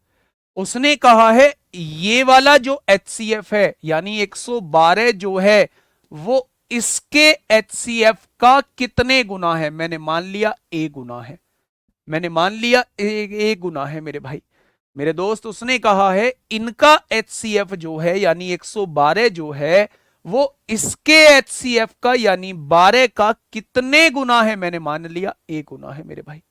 उसने कहा है ये वाला जो HCF है यानी 112 जो है वो इसके HCF का कितने गुना है। मैंने मान लिया A गुना है। मैंने मान लिया A गुना है मेरे भाई। मेरे दोस्त, उसने कहा है इनका HCF जो है यानी 112 जो है वो इसके HCF का यानी 12 का कितने गुना है। मैंने मान लिया A गुना है मेरे भाई।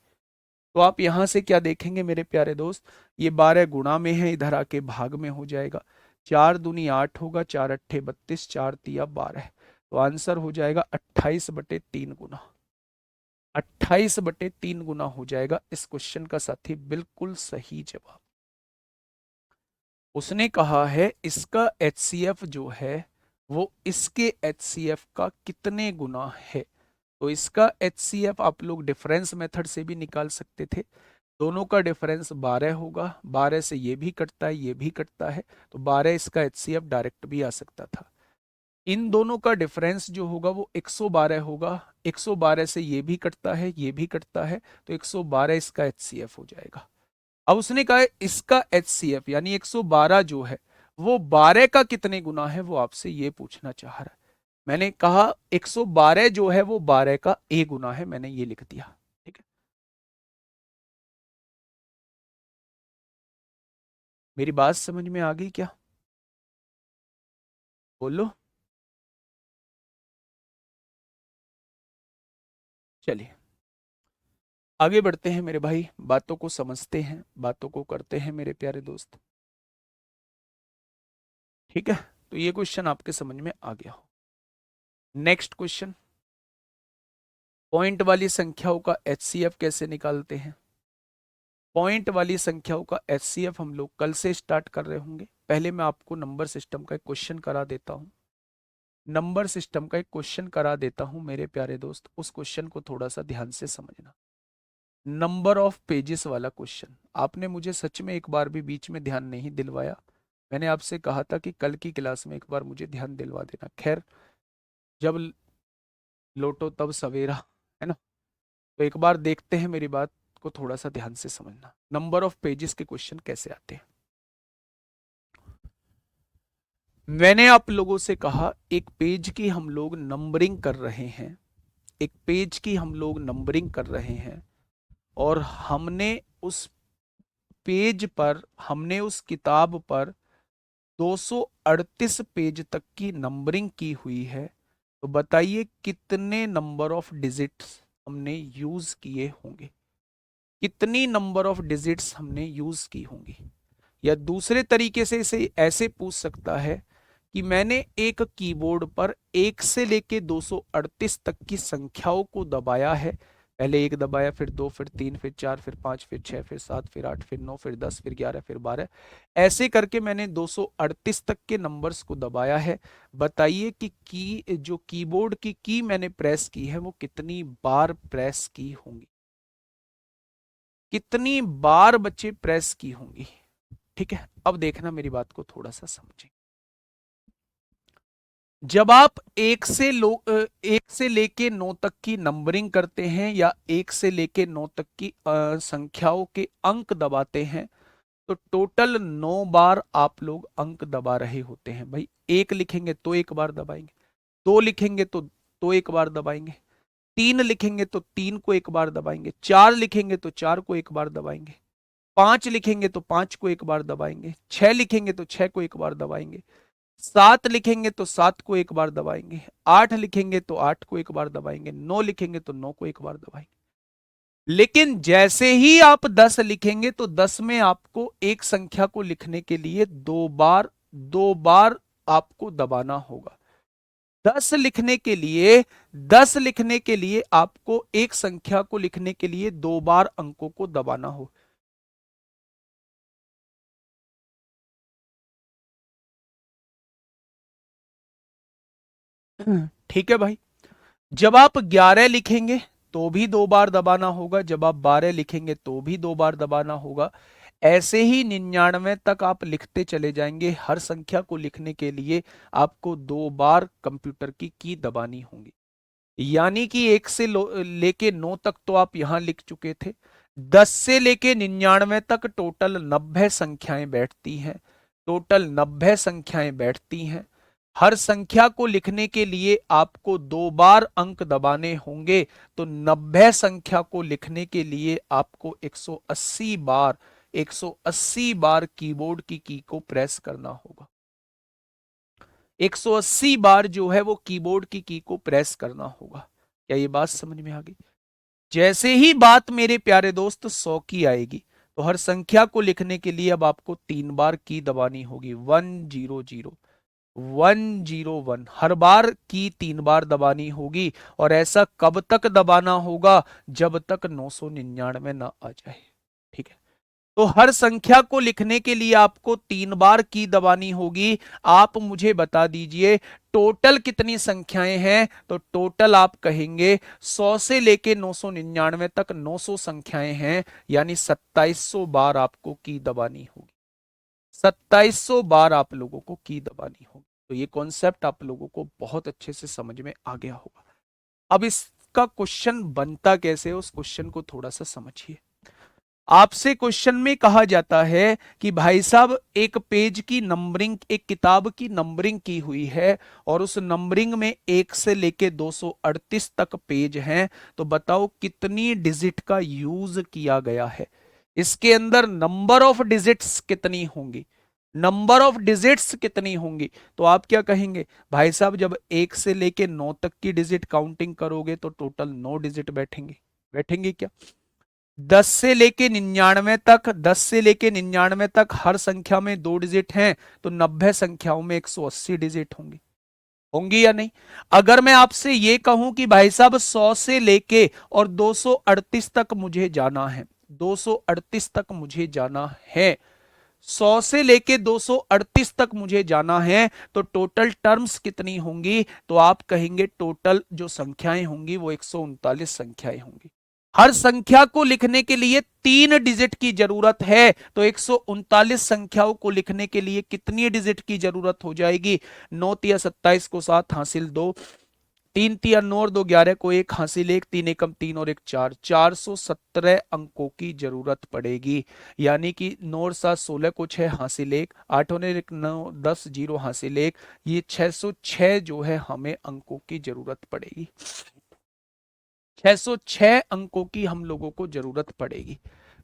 तो आप यहां से क्या देखेंगे मेरे प्यारे दोस्त, ये 12 गुणा में है, इधर आके भाग में हो जाएगा। 4 दूनी 8 होगा, 4 अट्ठे 32, 4 तिया 12। तो आंसर हो जाएगा 28/3 गुना। 28/3 गुना हो जाएगा इस क्वेश्चन का साथी बिल्कुल सही जवाब। उसने कहा है इसका HCF जो है वो इसके HCF का कितने गुना है। तो इसका HCF आप लोग डिफरेंस मेथड से भी निकाल सकते थे। दोनों का डिफरेंस 12 होगा। 12 से ये भी कटता है, ये भी कटता है, तो 12 इसका HCF डायरेक्ट भी आ सकता था। इन दोनों का डिफरेंस जो होगा वो 112 होगा। 112 से ये भी कटता है, ये भी कटता है, तो 112 इसका HCF हो जाएगा। अब उसने कहा है इसका HCF यानी 112 जो है वो 12 का कितने गुना है, वो आपसे ये पूछना चाह रहा है। मैंने कहा 112 जो है वो 12 का A गुना है, मैंने ये लिख दिया। ठीक है, मेरी बात समझ में आ गई क्या? बोलो। चलिए आगे बढ़ते हैं मेरे भाई, बातों को समझते हैं, बातों को करते हैं मेरे प्यारे दोस्त। ठीक है, तो ये क्वेश्चन आपके समझ में आ गया हो। नेक्स्ट क्वेश्चन, पॉइंट वाली संख्याओं का HCF कैसे निकालते हैं। पॉइंट वाली संख्याओं का HCF हम लोग कल से स्टार्ट कर रहे होंगे। पहले मैं आपको नंबर सिस्टम का एक क्वेश्चन करा देता हूं। नंबर सिस्टम का एक क्वेश्चन करा देता हूं मेरे प्यारे दोस्त, उस क्वेश्चन को थोड़ा सा ध्यान से समझना। नंबर ऑफ पेजेस वाला क्वेश्चन। आपने मुझे सच में एक बार भी बीच में ध्यान नहीं दिलवाया। मैंने आपसे कहा था कि कल की क्लास में एक बार मुझे ध्यान दिलवा देना। खैर, जब लोटो तब सवेरा, है ना। तो एक बार देखते हैं, मेरी बात को थोड़ा सा ध्यान से समझना। नंबर ऑफ पेजेस के क्वेश्चन कैसे आते हैं। मैंने आप लोगों से कहा एक पेज की हम लोग नंबरिंग कर रहे हैं, एक पेज की हम लोग नंबरिंग कर रहे हैं। और हमने उस पेज पर, हमने उस किताब पर 238 पेज तक की नंबरिंग की हुई है, तो बताइए कितने नंबर ऑफ डिजिट्स हमने यूज किए होंगे, कितनी नंबर ऑफ डिजिट्स हमने यूज की होंगी। या दूसरे तरीके से इसे ऐसे पूछ सकता है कि मैंने एक कीबोर्ड पर 1 से लेके 238 तक की संख्याओं को दबाया है। पहले 1 दबाया, फिर 2, फिर 3, फिर 4, फिर 5, फिर 6, फिर 7, फिर 8, फिर 9, फिर 10, फिर 11, फिर 12, ऐसे करके मैंने 238 तक के नंबर्स को दबाया है। बताइए कि जो कीबोर्ड की मैंने प्रेस की है वो कितनी बार प्रेस की होंगी, कितनी बार बच्चे प्रेस की होंगी। ठीक है, अब देखना मेरी बात को थोड़ा सा समझें। जब आप एक से लेके 9 तक की नंबरिंग करते हैं या 1 से लेके 9 तक की संख्याओं के अंक दबाते हैं, तो टोटल 9 बार आप लोग अंक दबा रहे होते हैं। भाई 1 लिखेंगे तो 1 बार दबाएंगे, 2 लिखेंगे तो 1 बार दबाएंगे, 3 लिखेंगे तो 3 को 1 बार दबाएंगे, 4 लिखेंगे तो 4 को 1 बार दबाएंगे, 5 लिखेंगे तो 5 को 1 बार दबाएंगे, 6 लिखेंगे तो 6 को 1 बार दबाएंगे, 7 लिखेंगे तो 7 को 1 बार दबाएंगे, 8 लिखेंगे तो 8 को 1 बार दबाएंगे, 9 लिखेंगे तो 9 को 1 बार दबाएंगे। लेकिन जैसे ही आप 10 लिखेंगे तो 10 में आपको एक संख्या को लिखने के लिए दो बार आपको दबाना होगा। 10 लिखने के लिए 10 लिखने के लिए आपको एक संख्या को लिखने के लिए 2 बार अंकों को दबाना हो। ठीक है भाई। जब आप 11 लिखेंगे तो भी 2 बार दबाना होगा, जब आप 12 लिखेंगे तो भी 2 बार दबाना होगा। ऐसे ही 99 तक आप लिखते चले जाएंगे। हर संख्या को लिखने के लिए आपको 2 बार कंप्यूटर की दबानी होगी। यानी कि 1 से लेके 9 तक तो आप यहां लिख चुके थे। 10 से लेके 99 तक टोटल 90 संख्याएं बैठती हैं, टोटल 90 संख्याएं बैठती हैं। हर संख्या को लिखने के लिए आपको 2 बार अंक दबाने होंगे, तो 90 संख्या को लिखने के लिए आपको 180 बार कीबोर्ड की को प्रेस करना होगा। 180 बार जो है वो कीबोर्ड की को प्रेस करना होगा। क्या ये बात समझ में आ गई? जैसे ही बात मेरे प्यारे दोस्त 100 की आएगी, तो हर संख्या को लिखने के लिए अब आपको 3 बार की दबानी होगी। 100, 101, हर बार की 3 बार दबानी होगी। और ऐसा कब तक दबाना होगा? जब तक 999 ना आ जाए। ठीक है, तो हर संख्या को लिखने के लिए आपको 3 बार की दबानी होगी। आप मुझे बता दीजिए टोटल कितनी संख्याएं हैं? तो टोटल आप कहेंगे 100 से लेके 999 तक 900 संख्याएं हैं, यानी 2700 बार आपको की दबानी होगी। 2700 बार आप लोगों को की दबानी होगी। तो ये कॉन्सेप्ट आप लोगों को बहुत अच्छे से समझ में आ गया होगा। अब इसका क्वेश्चन बनता कैसे है, उस क्वेश्चन को थोड़ा सा समझिए। आपसे क्वेश्चन में कहा जाता है कि भाई साहब एक पेज की नंबरिंग, एक किताब की नंबरिंग की हुई है और उस नंबरिंग में 1 से लेके 238 तक पेज हैं, तो बताओ कितनी डिजिट का यूज किया गया है। इसके अंदर नंबर ऑफ डिजिट्स कितनी होंगी, नंबर ऑफ डिजिट्स कितनी होंगी? तो आप क्या कहेंगे? भाई साहब जब 1 से लेके 9 तक की डिजिट काउंटिंग करोगे तो टोटल 9 डिजिट बैठेंगे। बैठेंगे क्या? 10 से लेके 99 तक, 10 से लेके 99 तक हर संख्या में 2 डिजिट हैं, तो 90 संख्याओं में 180 डिजिट होंगी। होंगी या नहीं? अगर मैं आपसे ये कहूं कि भाई साहब 100 से लेके और 238 तक मुझे जाना है, 238 तक मुझे जाना है, 100 से लेके 238 तक मुझे जाना है, तो टोटल टर्म्स कितनी होंगी? तो आप कहेंगे टोटल जो संख्याएं होंगी वो 139 संख्याएं होंगी। हर संख्या को लिखने के लिए 3 डिजिट की जरूरत है, तो 139 संख्याओं को लिखने के लिए कितनी डिजिट की जरूरत हो जाएगी? 9 तिया 27 को 7 हासिल 2, 3 तिया 9 और 2 11 को 1 हासिल 1, 3 एकम 3 और 1 4, 417 अंकों की जरूरत पड़ेगी। यानी कि 9 और 7 16 को 6 हासिल 1, 8 और 1 9 10 0 हासिल 1, ये 606 जो है हमें अंकों की जरूरत पड़ेगी। 606 अंकों की हम लोगों को जरूरत पड़ेगी।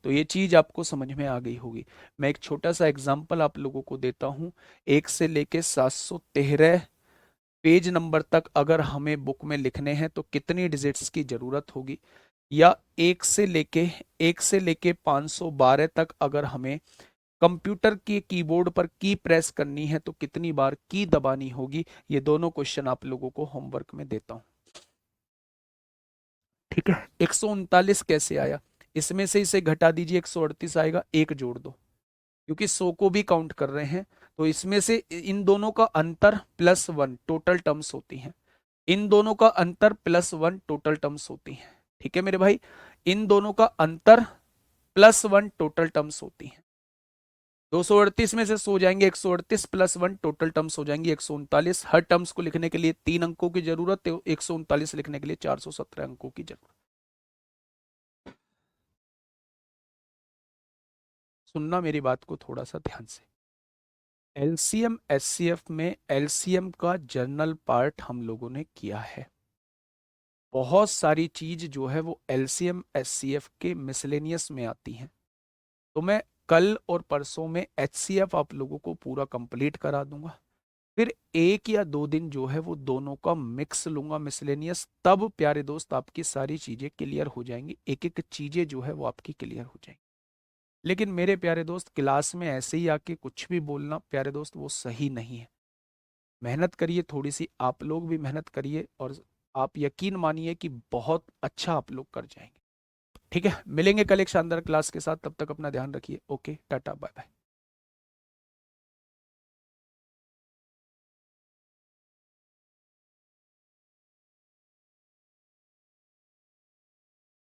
तो ये चीज आपको समझ में आ गई होगी। मैं एक छोटा सा एग्जांपल आप लोगों को देता हूं। 1 से लेके 713 पेज नंबर तक अगर हमें बुक में लिखने हैं तो कितनी डिजिट्स की जरूरत होगी, या 1 से लेके 512 तक अगर हमें कंप्यूटर के कीबोर्ड पर की प्रेस करनी है तो कितनी बार की दबानी होगी। ये दोनों क्वेश्चन आप लोगों को होमवर्क में देता हूं। ठीक है, 139 कैसे आया, इसमें से इसे घटा दीजिए, 138 आएगा, एक जोड़ दो, क्योंकि 100 को भी काउंट कर रहे हैं। तो इसमें से इन दोनों का अंतर +1 टोटल टर्म्स होती हैं। इन दोनों का अंतर +1 टोटल टर्म्स होती हैं। ठीक है मेरे भाई, इन दोनों का अंतर +1 टोटल टर्म्स होती हैं। 238 में से सो जाएंगे, 138 +1 टोटल टर्म्स हो जाएंगी 139। हर टर्म्स को लिखने के लिए 3 अंकों की जरूरत है, 139 लिखने के लिए 417 अंकों की जरूरत। सुनना मेरी बात को थोड़ा सा ध्यान से। एलसीएम एचसीएफ में एलसीएम का जर्नल पार्ट हम लोगों ने किया है। बहुत सारी चीज जो है वो एलसीएम एचसीएफ के मिसलेनियस में आती हैं। तो मैं कल और परसों में एचसीएफ आप लोगों को पूरा कंप्लीट करा दूंगा। फिर 1 या 2 दिन जो है वो दोनों का मिक्स लूंगा मिसलेनियस। तब प्यारे दोस्त आपकी सारी चीजें क्लियर हो जाएंगी, एक एक चीजें जो है वो आपकी क्लियर हो जाएंगी। लेकिन मेरे प्यारे दोस्त, क्लास में ऐसे ही आके कुछ भी बोलना प्यारे दोस्त वो सही नहीं है। मेहनत करिए थोड़ी सी, आप लोग भी मेहनत करिए, और आप यकीन मानिए कि बहुत अच्छा आप लोग कर जाएंगे। ठीक है, मिलेंगे कल एक शानदार क्लास के साथ, तब तक अपना ध्यान रखिए। Okay, tata bye bye.